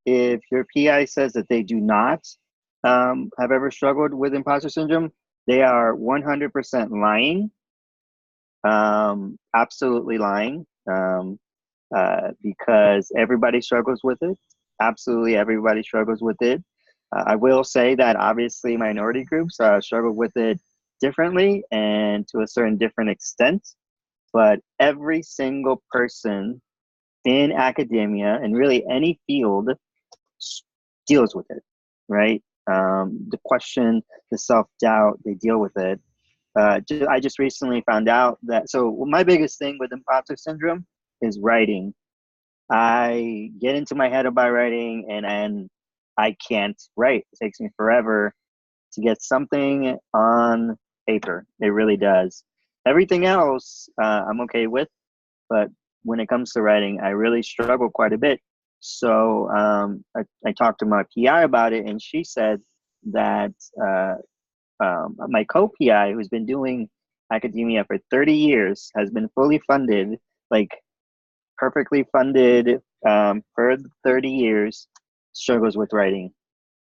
if your PI says that they do not have ever struggled with imposter syndrome, they are 100% lying, absolutely lying, because everybody struggles with it. Absolutely everybody struggles with it. I will say that obviously minority groups struggle with it differently and to a certain different extent, but every single person in academia and really any field deals with it, right? The question, the self-doubt, they deal with it. I just recently found out that, so my biggest thing with imposter syndrome is writing. I get into my head about writing and I can't write. It takes me forever to get something on paper. It really does. Everything else I'm okay with, but when it comes to writing, I really struggle quite a bit. So I talked to my PI about it, and she said that my co-PI, who's been doing academia for 30 years, has been fully funded, like perfectly funded for 30 years, struggles with writing.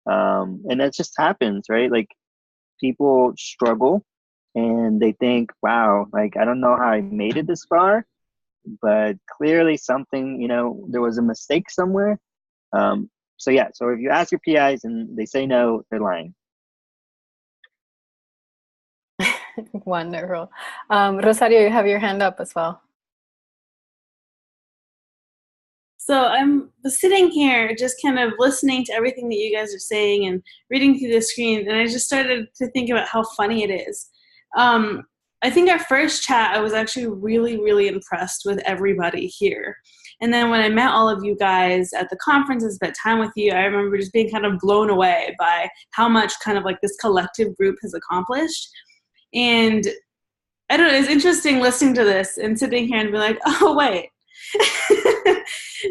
And that just happens, right? Like people struggle and they think, wow, like I don't know how I made it this far, but clearly something, there was a mistake somewhere. So yeah, so if you ask your PIs and they say no, they're lying. Wonderful. Rosario, you have your hand up as well. So I'm sitting here just kind of listening to everything that you guys are saying and reading through the screen, and I just started to think about how funny it is. I think our first chat, I was actually really, really impressed with everybody here. And then when I met all of you guys at the conferences, spent time with you, I remember just being kind of blown away by how much kind of like this collective group has accomplished. And I don't know, it's interesting listening to this and sitting here and be like, oh, wait.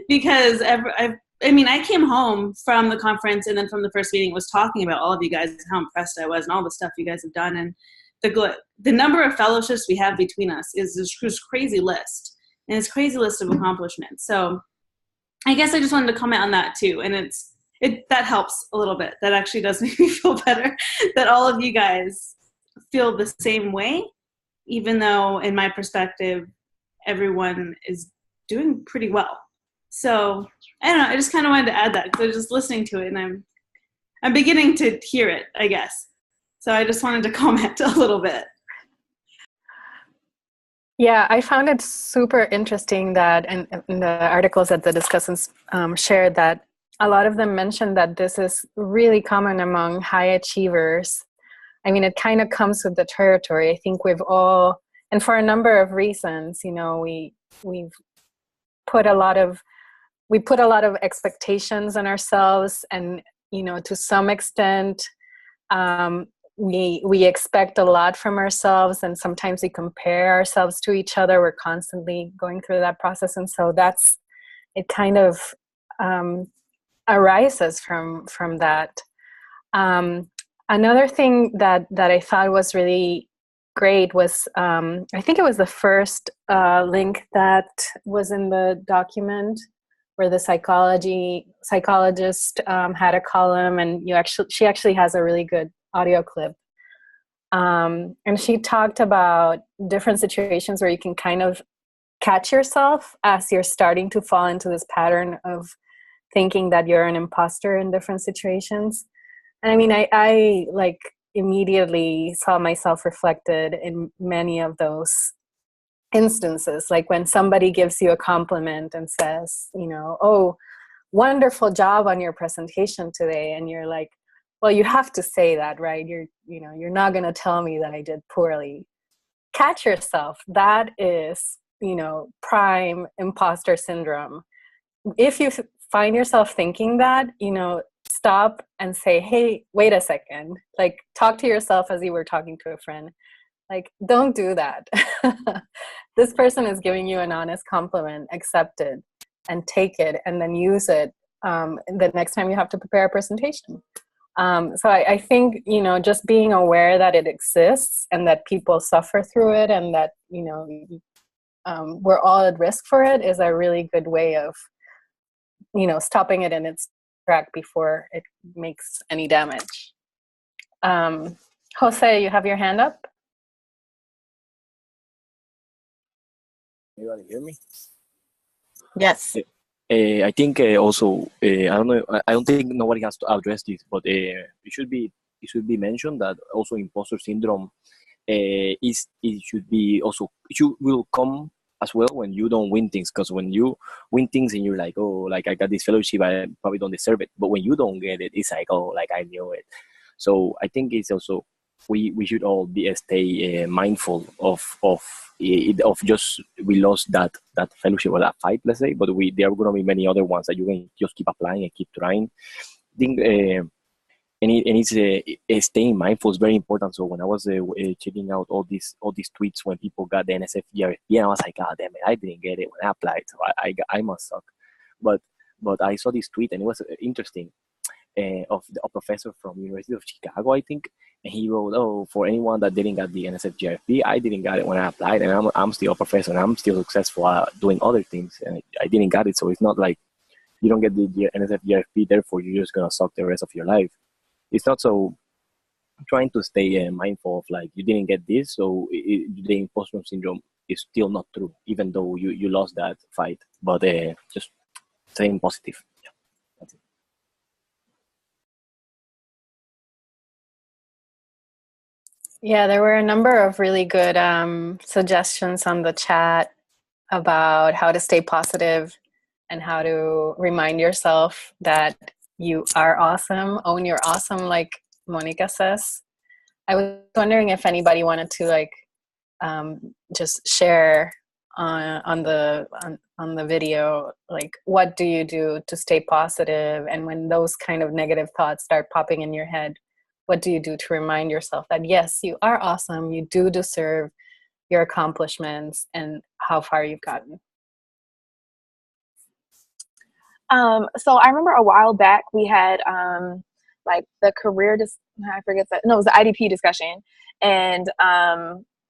Because I came home from the conference and then from the first meeting was talking about all of you guys, how impressed I was and all the stuff you guys have done. And the number of fellowships we have between us is this crazy list. And it's crazy list of accomplishments. So I guess I just wanted to comment on that too. And that helps a little bit. That actually does make me feel better that all of you guys feel the same way, even though in my perspective, everyone is doing pretty well. So I don't know, I just kind of wanted to add that because I was just listening to it and I'm beginning to hear it, I guess. So I just wanted to comment a little bit. Yeah, I found it super interesting that in the articles that the discussants shared, that a lot of them mentioned that this is really common among high achievers. I mean, it kind of comes with the territory. I think we've all, and for a number of reasons, we've put a lot of expectations on ourselves, and to some extent we expect a lot from ourselves, and sometimes we compare ourselves to each other. We're constantly going through that process, and so it kind of arises from that. Another thing that I thought was really great was, I think it was the first link that was in the document where the psychologist had a column, and she actually has a really good audio clip And she talked about different situations where you can kind of catch yourself as you're starting to fall into this pattern of thinking that you're an imposter in different situations. And I mean, I like immediately saw myself reflected in many of those instances, like when somebody gives you a compliment and says, you know, oh, wonderful job on your presentation today, and you're like, well, you have to say that, right? You're not going to tell me that I did poorly. Catch yourself. That is, prime imposter syndrome. If you find yourself thinking that, stop and say, hey, wait a second. Like, talk to yourself as you were talking to a friend. Like, don't do that. This person is giving you an honest compliment. Accept it and take it, and then use it the next time you have to prepare a presentation. So I think, just being aware that it exists and that people suffer through it, and that, we're all at risk for it, is a really good way of, stopping it in its track before it makes any damage. Jose, you have your hand up? Anybody hear me? Yes. I think also I don't know. I don't think nobody has to address this, but it should be mentioned that also imposter syndrome will come as well when you don't win things. Because when you win things and you're like, oh, like I got this fellowship, I probably don't deserve it. But when you don't get it, it's like, oh, like I knew it. So I think it's also we should all stay mindful of just we lost that fellowship or that fight, let's say, but there are going to be many other ones that you can just keep applying and keep trying. I think staying mindful is very important. So when I was checking out all these tweets when people got the NSF-GRFP, I was like, God damn it, I didn't get it when I applied, so I must suck. But I saw this tweet and it was interesting. Of a professor from University of Chicago, I think, and he wrote, "Oh, for anyone that didn't get the NSF-GRFP, I didn't get it when I applied, and I'm still a professor, and I'm still successful doing other things, and I didn't get it. So it's not like you don't get the NSF-GRFP, therefore you're just gonna suck the rest of your life. It's not so." I'm trying to stay mindful of like you didn't get this, so the imposter syndrome is still not true, even though you lost that fight. But just staying positive. Yeah, that's it. Yeah, there were a number of really good suggestions on the chat about how to stay positive and how to remind yourself that you are awesome. Own your awesome, like Monica says. I was wondering if anybody wanted to just share on the video, like, what do you do to stay positive? And when those kind of negative thoughts start popping in your head, what do you do to remind yourself that, yes, you are awesome, you do deserve your accomplishments and how far you've gotten? So I remember a while back we had like the I forget that. No, it was the IDP discussion. And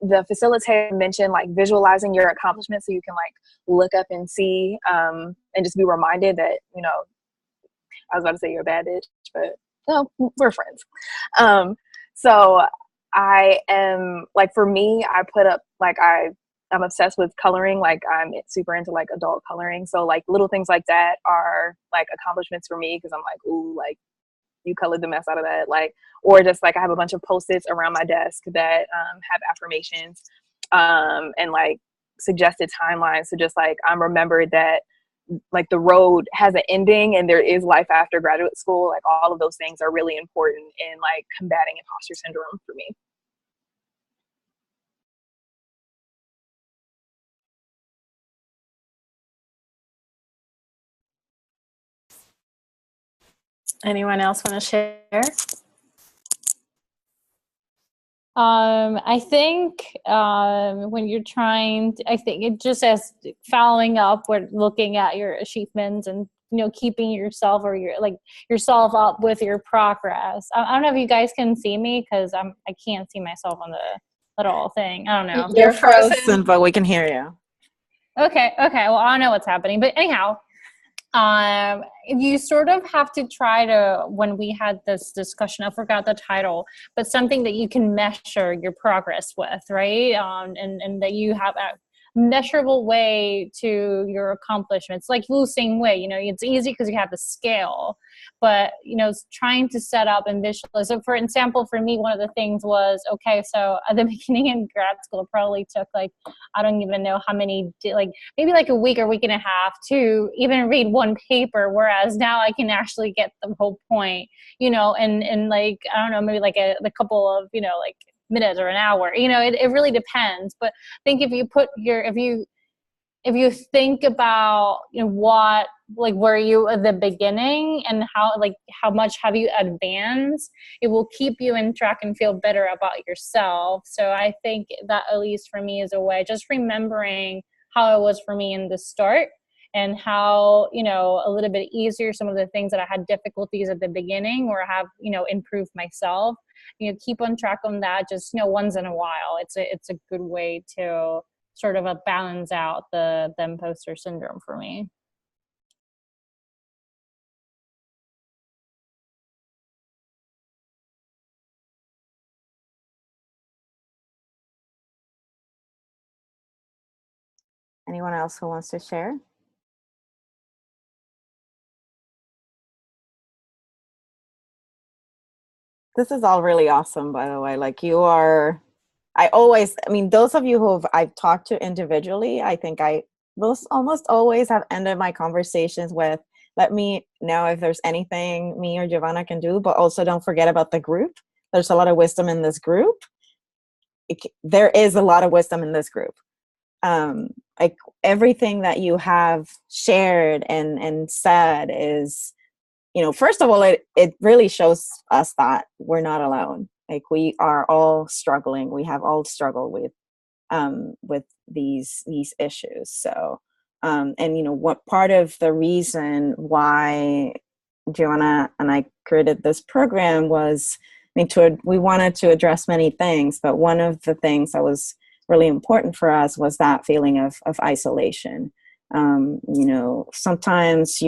the facilitator mentioned like visualizing your accomplishments so you can like look up and see and just be reminded that, I was about to say you're a bad bitch, but no, we're friends. So I am like, for me, I put up like I'm obsessed with coloring. Like I'm super into like adult coloring. So like little things like that are like accomplishments for me, because I'm like, ooh, like you colored the mess out of that. Like, or just like I have a bunch of Post-its around my desk that have affirmations and like suggested timelines. So just like I'm remembered that like the road has an ending and there is life after graduate school. Like all of those things are really important in like combating imposter syndrome for me. Anyone else want to share? I think when you're I think it just as following up with looking at your achievements and keeping yourself or yourself up with your progress. I don't know if you guys can see me because I can't see myself on the little thing. I don't know. You're frozen, but we can hear you. Okay. Well, I don't know what's happening, but anyhow, you sort of have to try to, when we had this discussion, I forgot the title, but something that you can measure your progress with, right? And that you have a measurable way to your accomplishments, like losing weight. You know, it's easy because you have the scale, but you know, trying to set up and visualize. So for example, for me, one of the things was, okay, so at the beginning in grad school, it probably took like, I don't even know how many, like maybe like a week or week and a half to even read one paper, whereas now I can actually get the whole point, you know, and like, I don't know, maybe like a couple of, you know, like minutes or an hour, you know, it really depends. But I think if you put your, if you think about, you know, what, like, were you at the beginning and how much have you advanced, it will keep you in track and feel better about yourself. So I think that, at least for me, is a way, just remembering how it was for me in the start, and how, you know, a little bit easier some of the things that I had difficulties at the beginning, or have, you know, improved myself. You know, keep on track on that, just, you know, once in a while. It's a good way to sort of balance out the imposter syndrome for me. Anyone else who wants to share? This is all really awesome, by the way. Like, you are, I mean, those of you who I've talked to individually, I think I almost always have ended my conversations with, let me know if there's anything me or Giovanna can do, but also don't forget about the group. There's a lot of wisdom in this group. There is a lot of wisdom in this group. Like, everything that you have shared and said is, you know, first of all, it really shows us that we're not alone. Like, we are all struggling. We have all struggled with these issues. So, and you know, what part of the reason why Joanna and I created this program was, I mean, we wanted to address many things, but one of the things that was really important for us was that feeling of isolation. You know, sometimes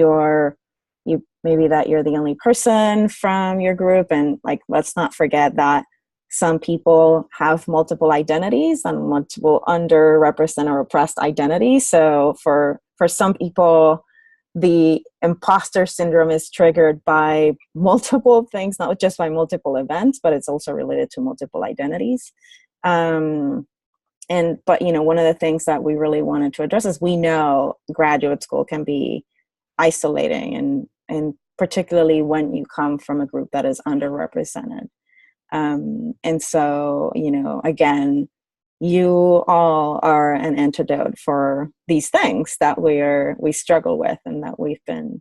maybe that you're the only person from your group, and like, let's not forget that some people have multiple identities and multiple underrepresented or oppressed identities. So for some people, the imposter syndrome is triggered by multiple things, not just by multiple events, but it's also related to multiple identities. But you know, one of the things that we really wanted to address is, we know graduate school can be isolating, and particularly when you come from a group that is underrepresented. And so, you know, again, you all are an antidote for these things that we struggle with and that we've been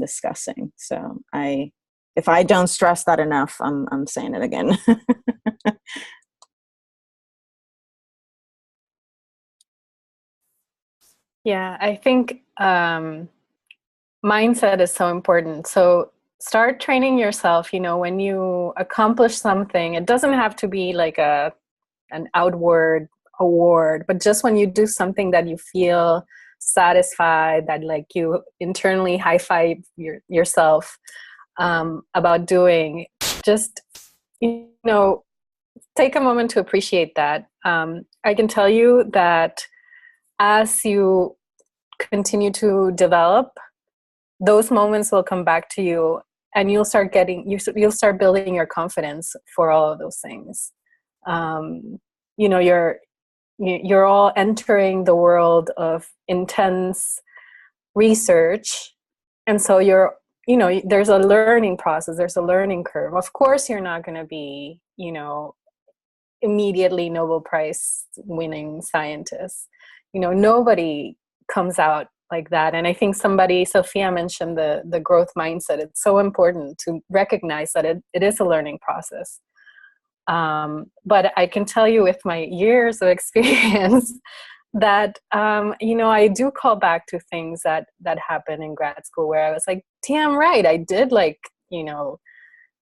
discussing. So if I don't stress that enough, I'm saying it again. Yeah, I think mindset is so important. So start training yourself. You know, when you accomplish something, it doesn't have to be like an outward award, but just when you do something that you feel satisfied, that like you internally high five yourself about doing, just, you know, take a moment to appreciate that. I can tell you that as you continue to develop, those moments will come back to you, and you'll start building your confidence for all of those things. You know, you're all entering the world of intense research, and so there's a learning process, there's a learning curve. Of course, you're not going to be, you know, immediately Nobel Prize winning scientists. You know, nobody comes out like that. And I think Sophia mentioned the growth mindset. It's so important to recognize that it is a learning process. But I can tell you with my years of experience that, you know, I do call back to things that happened in grad school where I was like, damn right, I did, like, you know,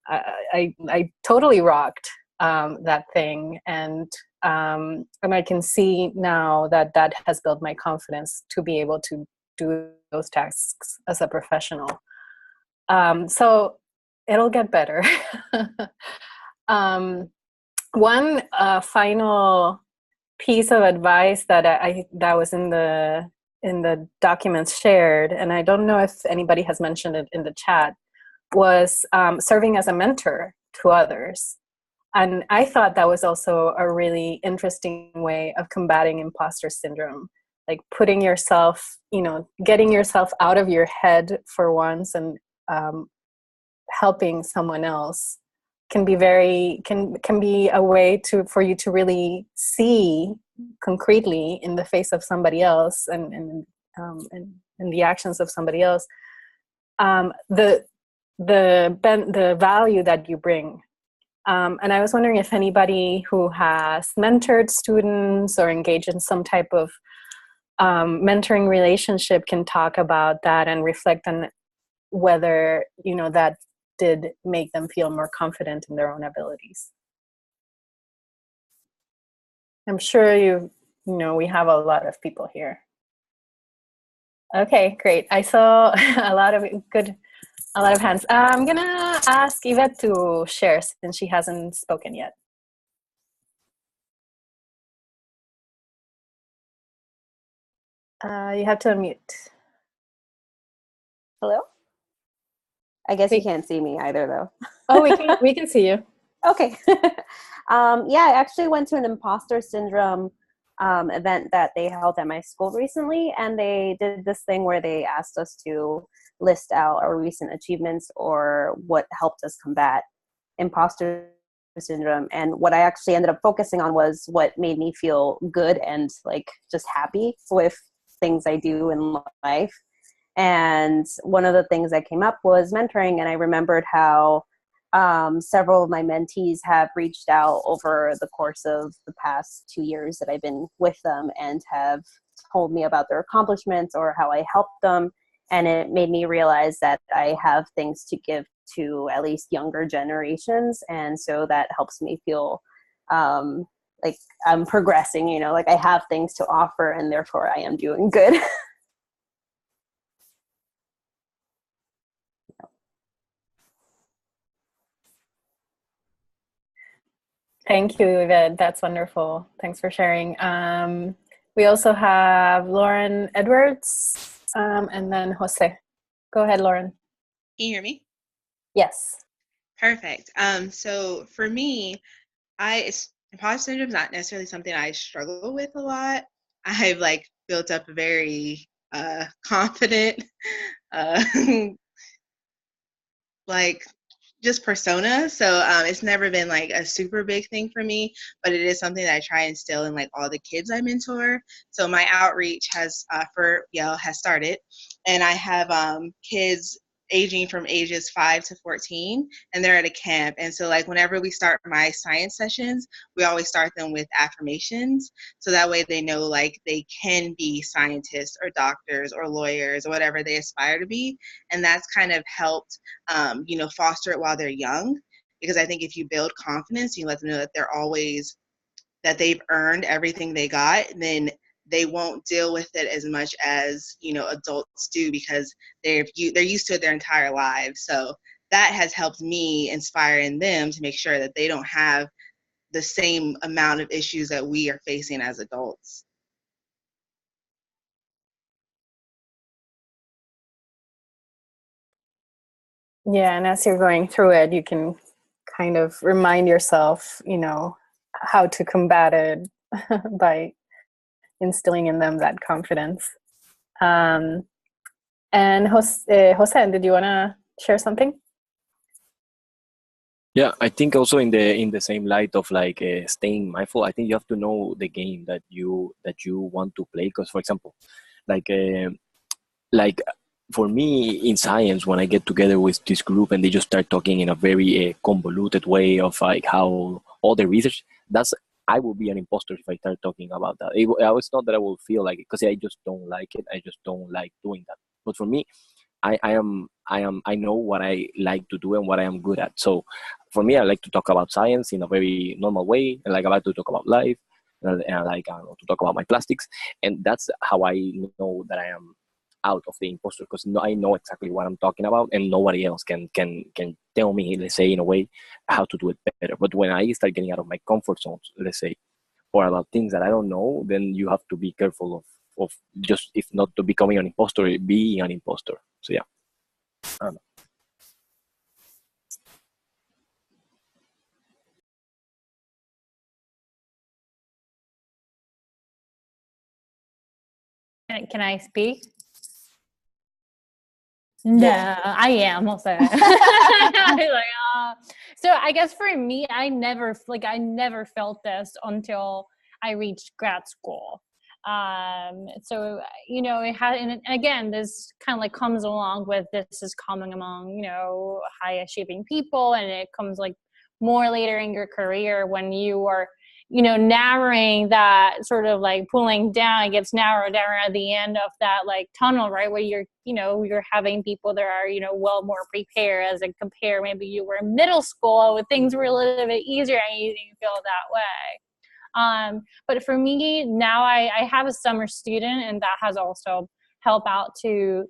I totally rocked that thing. And I can see now that has built my confidence to be able to do those tasks as a professional. So it'll get better. One final piece of advice that that was in the documents shared, and I don't know if anybody has mentioned it in the chat, was serving as a mentor to others. And I thought that was also a really interesting way of combating imposter syndrome, like putting yourself, getting yourself out of your head for once and helping someone else can be can be a way for you to really see concretely in the face of somebody else and the actions of somebody else the value that you bring. And I was wondering if anybody who has mentored students or engaged in some type of mentoring relationship can talk about that and reflect on whether that did make them feel more confident in their own abilities. I'm sure we have a lot of people here. Okay, great. I saw a lot of hands. I'm gonna ask Yvette to share since she hasn't spoken yet. You have to unmute. Hello? I guess you can't see me either, though. Oh, we can see you. Okay. Yeah, I actually went to an imposter syndrome event that they held at my school recently, and they did this thing where they asked us to list out our recent achievements or what helped us combat imposter syndrome. And what I actually ended up focusing on was what made me feel good and like just happy with things I do in life. And one of the things that came up was mentoring, and I remembered how several of my mentees have reached out over the course of the past 2 years that I've been with them and have told me about their accomplishments or how I helped them. And it made me realize that I have things to give to at least younger generations. And so that helps me feel like I'm progressing, like I have things to offer and therefore I am doing good. Thank you, Yvette. That's wonderful. Thanks for sharing. We also have Lauren Edwards and then Jose. Go ahead, Lauren. Can you hear me? Yes. Perfect. So for me, imposter syndrome is not necessarily something I struggle with a lot. I've built up a very confident, just persona. So it's never been a super big thing for me, but it is something that I try and instill in all the kids I mentor. So my outreach has for Yale has started, and I have kids aging from ages 5 to 14, and they're at a camp. And so whenever we start my science sessions, we always start them with affirmations, so that way they know they can be scientists or doctors or lawyers or whatever they aspire to be. And that's kind of helped foster it while they're young, because I think if you build confidence, you let them know that they've earned everything they got, then they won't deal with it as much as adults do, because they're used to it their entire lives. So that has helped me inspire in them to make sure that they don't have the same amount of issues that we are facing as adults. Yeah, and as you're going through it, you can kind of remind yourself, how to combat it by instilling in them that confidence. And Jose, did you want to share something? Yeah, I think also in the same light of staying mindful, I think you have to know the game that you want to play. Because, for example, for me in science, when I get together with this group and they just start talking in a very convoluted way of how all the research, I will be an imposter if I start talking about that. It's not that I will feel like it, because I just don't like it. I just don't like doing that. But for me, I know what I like to do and what I am good at. So for me, I like to talk about science in a very normal way, and I like to talk about life, and I like to talk about my plastics, and that's how I know that I am out of the imposter, because I know exactly what I'm talking about, and nobody else can tell me, let's say, in a way, how to do it better. But when I start getting out of my comfort zone, let's say, or about things that I don't know, then you have to be careful of just, if not to becoming an imposter, being an imposter. So yeah, I don't know. Can I speak? No, I am also. Like, so I guess for me, I never felt this until I reached grad school. So it had, and again, this kind of like comes along with, this is common among high achieving people, and it comes like more later in your career when you are narrowing that, sort of like pulling down. It gets narrowed down at the end of that like tunnel, right, where you're having people that are well more prepared, as in compare maybe you were in middle school where things were a little bit easier and you didn't feel that way. But for me now, I have a summer student, and that has also helped out to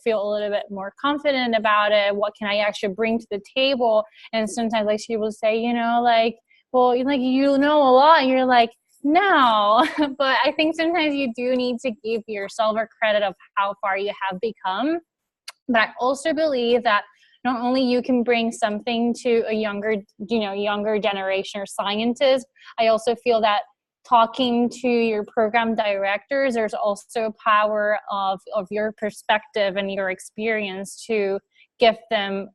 feel a little bit more confident about it. What can I actually bring to the table? And sometimes like she will say, like, well, like, a lot, and you're like, no. But I think sometimes you do need to give yourself a credit of how far you have become. But I also believe that not only you can bring something to a younger generation or scientists, I also feel that talking to your program directors, there's also power of your perspective and your experience to give them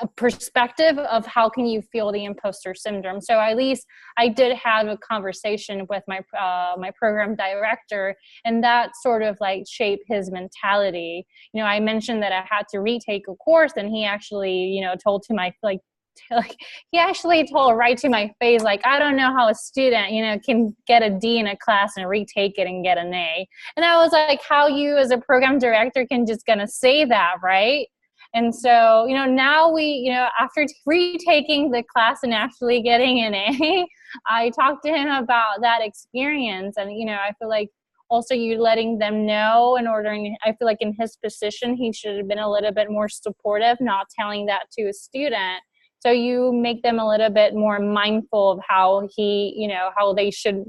a perspective of how can you feel the imposter syndrome. So at least I did have a conversation with my my program director, and that sort of like shaped his mentality. I mentioned that I had to retake a course, and he actually told to my he actually told right to my face, like, I don't know how a student can get a D in a class and retake it and get an A. And I was like, how you as a program director can just gonna say that, right? And so, now we, after retaking the class and actually getting an A, I talked to him about that experience. And, I feel like also you letting them know I feel like in his position, he should have been a little bit more supportive, not telling that to a student. So you make them a little bit more mindful of how how they should,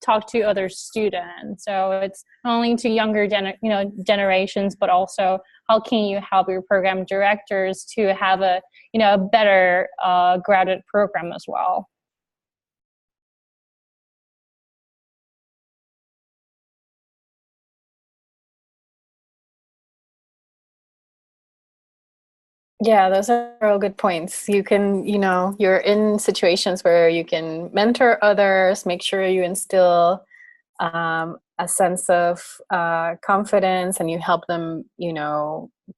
talk to other students. So it's not only to younger generations, but also how can you help your program directors to have a a better graduate program as well. Yeah, those are all good points. You can, you're in situations where you can mentor others, make sure you instill a sense of confidence, and you help them,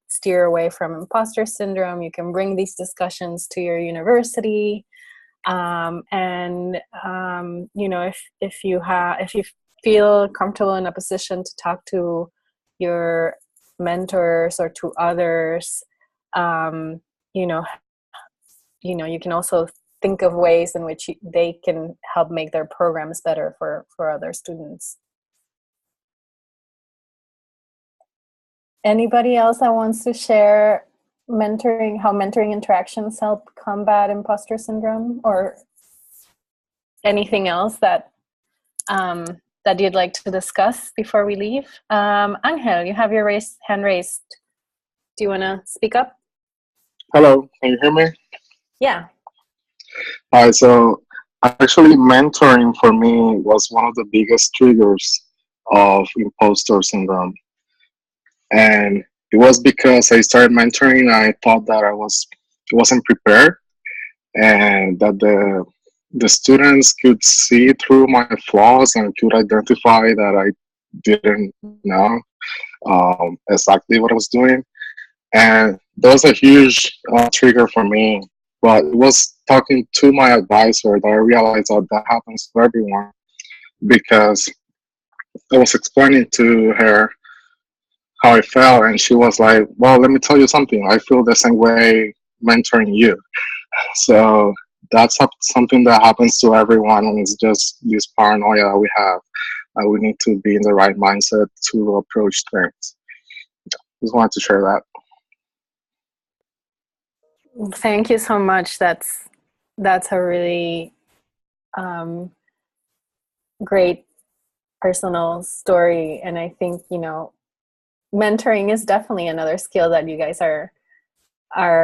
steer away from imposter syndrome. You can bring these discussions to your university. If you feel comfortable in a position to talk to your mentors or to others, you can also think of ways in which they can help make their programs better for other students. Anybody else that wants to share how mentoring interactions help combat imposter syndrome, or anything else that you'd like to discuss before we leave? Angel, you have your hand raised. Do you want to speak up? Hello, can you hear me? Yeah. Hi, so actually mentoring for me was one of the biggest triggers of imposter syndrome. And it was because I started mentoring and I thought that I wasn't prepared, and that the students could see through my flaws and could identify that I didn't know exactly what I was doing. And that was a huge trigger for me. But it was talking to my advisor that I realized that happens to everyone, because I was explaining to her how I felt, and she was like, well, let me tell you something. I feel the same way mentoring you. So that's something that happens to everyone, and it's just this paranoia that we have. we need to be in the right mindset to approach things. Just wanted to share that. Thank you so much. That's a really great personal story, and I think, you know, mentoring is definitely another skill that you guys are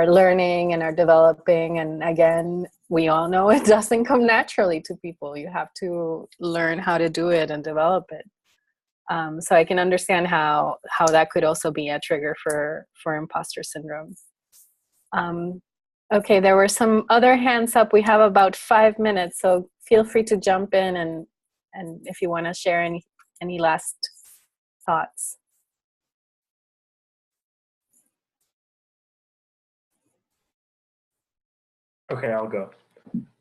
learning and are developing. And again, we all know it doesn't come naturally to people. You have to learn how to do it and develop it. So I can understand how that could also be a trigger for imposter syndrome. Okay, there were some other hands up. We have about 5 minutes, so feel free to jump in and if you want to share any last thoughts. Okay, I'll go.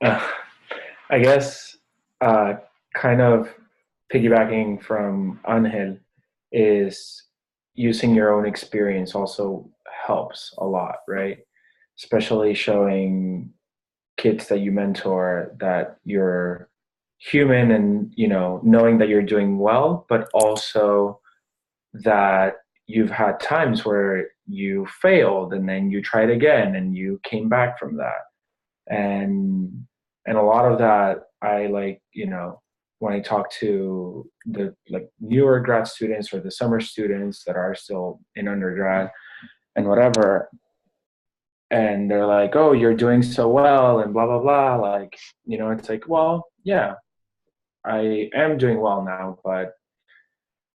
I guess kind of piggybacking from Angel is using your own experience also helps a lot, right? Especially showing kids that you mentor that you're human and, you know, knowing that you're doing well, but also that you've had times where you failed and then you tried again and you came back from that. And a lot of that I like, you know, when I talk to the like newer grad students or the summer students that are still in undergrad and whatever, and they're like, oh, you're doing so well and blah blah blah, like, you know, it's like, well, yeah, I am doing well now, but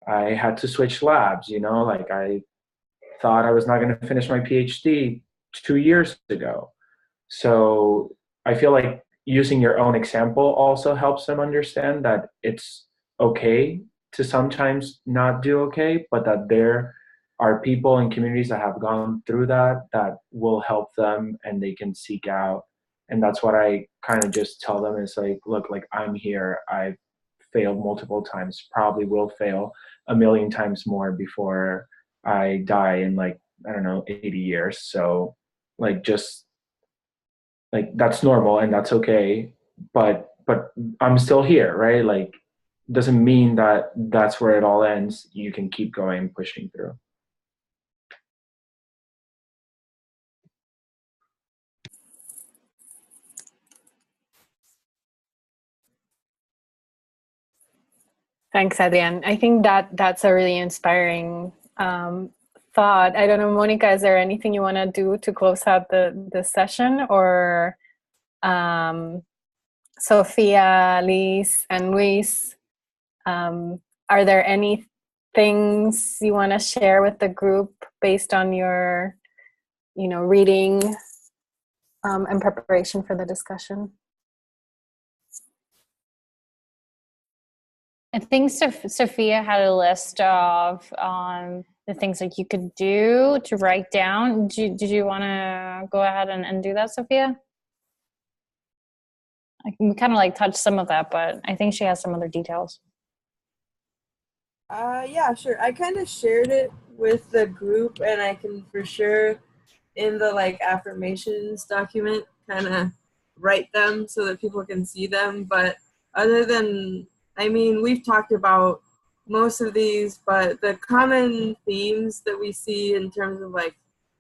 I had to switch labs, you know, like I thought I was not going to finish my PhD 2 years ago. So I feel like using your own example also helps them understand that it's okay to sometimes not do okay, but that there are people and communities that have gone through that will help them and they can seek out. And that's what I kind of just tell them is like, look, like I'm here. I've failed multiple times, probably will fail a million times more before I die in like, I don't know, 80 years. So like just like that's normal and that's okay, but I'm still here, right? Like doesn't mean that that's where it all ends. You can keep going, pushing through. Thanks, Adrian. I think that's a really inspiring thought. I don't know, Monica, is there anything you want to do to close out the session? Or Sophia, Liz, and Luis, are there any things you want to share with the group based on your, you know, reading and preparation for the discussion? I think Sophia had a list of the things that you could do to write down. Did you want to go ahead and do that, Sophia? I can kind of like touch some of that, but I think she has some other details. Yeah, sure. I kind of shared it with the group, and I can for sure in the like affirmations document kind of write them so that people can see them. But other than, I mean, we've talked about most of these, but the common themes that we see in terms of like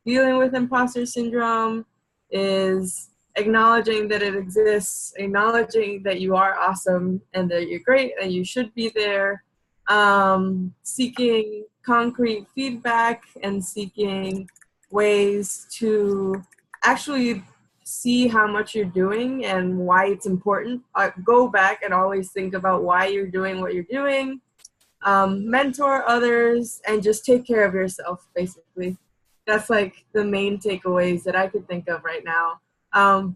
dealing with imposter syndrome is acknowledging that it exists, acknowledging that you are awesome and that you're great and you should be there, seeking concrete feedback and seeking ways to actually see how much you're doing and why it's important. Go back and always think about why you're doing what you're doing. Mentor others and just take care of yourself, basically. That's like the main takeaways that I could think of right now.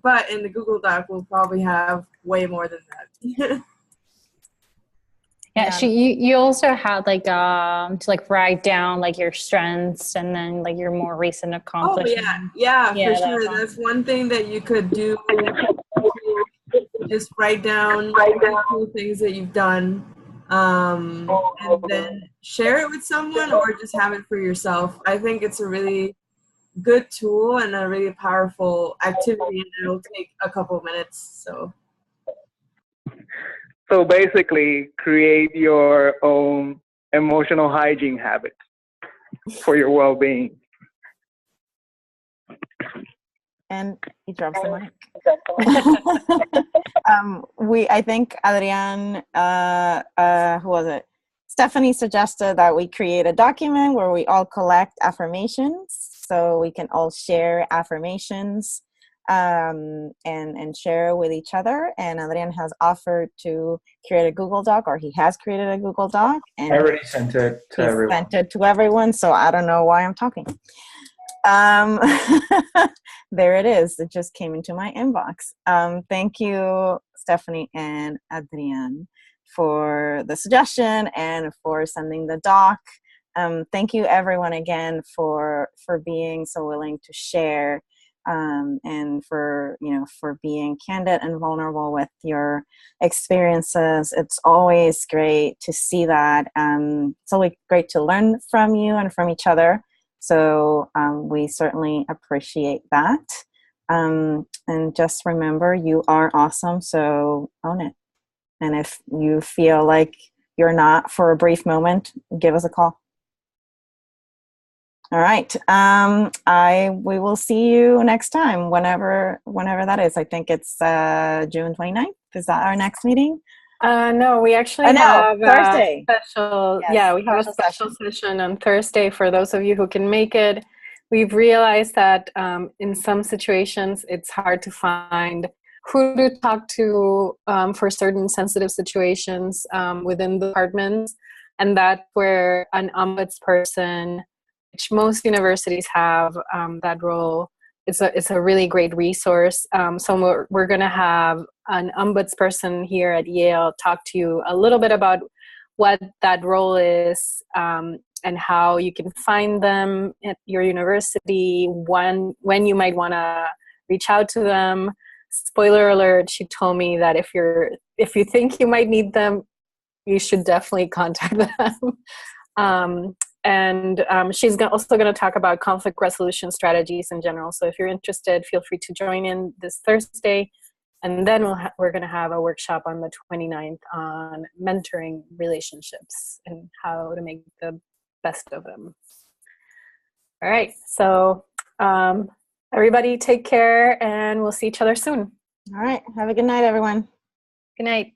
But in the Google Doc, we'll probably have way more than that. Yeah, you also had like to like write down like your strengths and then like your more recent accomplishments. Oh yeah, for sure. That's one thing that you could do. Just write down cool things that you've done, and then share it with someone or just have it for yourself. I think it's a really good tool and a really powerful activity, and it'll take a couple minutes. So. So basically, create your own emotional hygiene habits for your well-being. And he drops the mic. I think Adrian, who was it? Stephanie suggested that we create a document where we all collect affirmations, so we can all share affirmations and share with each other. And Adrian has offered to create a Google Doc, or he has created a Google Doc, and I already sent it to everyone. Sent it to everyone, so I don't know why I'm talking. There it is. It just came into my inbox. Thank you, Stephanie and Adrian, for the suggestion and for sending the doc. Thank you, everyone, again for being so willing to share and for being candid and vulnerable with your experiences. It's always great to see that. It's always great to learn from you and from each other. So we certainly appreciate that. And just remember, you are awesome, so own it. And if you feel like you're not for a brief moment, give us a call. All right. We will see you next time, whenever that is. I think it's June 29th. Is that our next meeting? No, we actually have Thursday. Special. Yes, Yeah, we have a special session on Thursday for those of you who can make it. We've realized that in some situations it's hard to find who to talk to for certain sensitive situations within the departments, and that's where an ombudsperson, which most universities have that role. It's a really great resource. So we're going to have an ombudsperson here at Yale talk to you a little bit about what that role is and how you can find them at your university, when you might want to reach out to them. Spoiler alert, she told me that if you think you might need them, you should definitely contact them. And she's also going to talk about conflict resolution strategies in general. So if you're interested, feel free to join in this Thursday. And then we're going to have a workshop on the 29th on mentoring relationships and how to make the best of them. All right. So everybody take care, and we'll see each other soon. All right. Have a good night, everyone. Good night.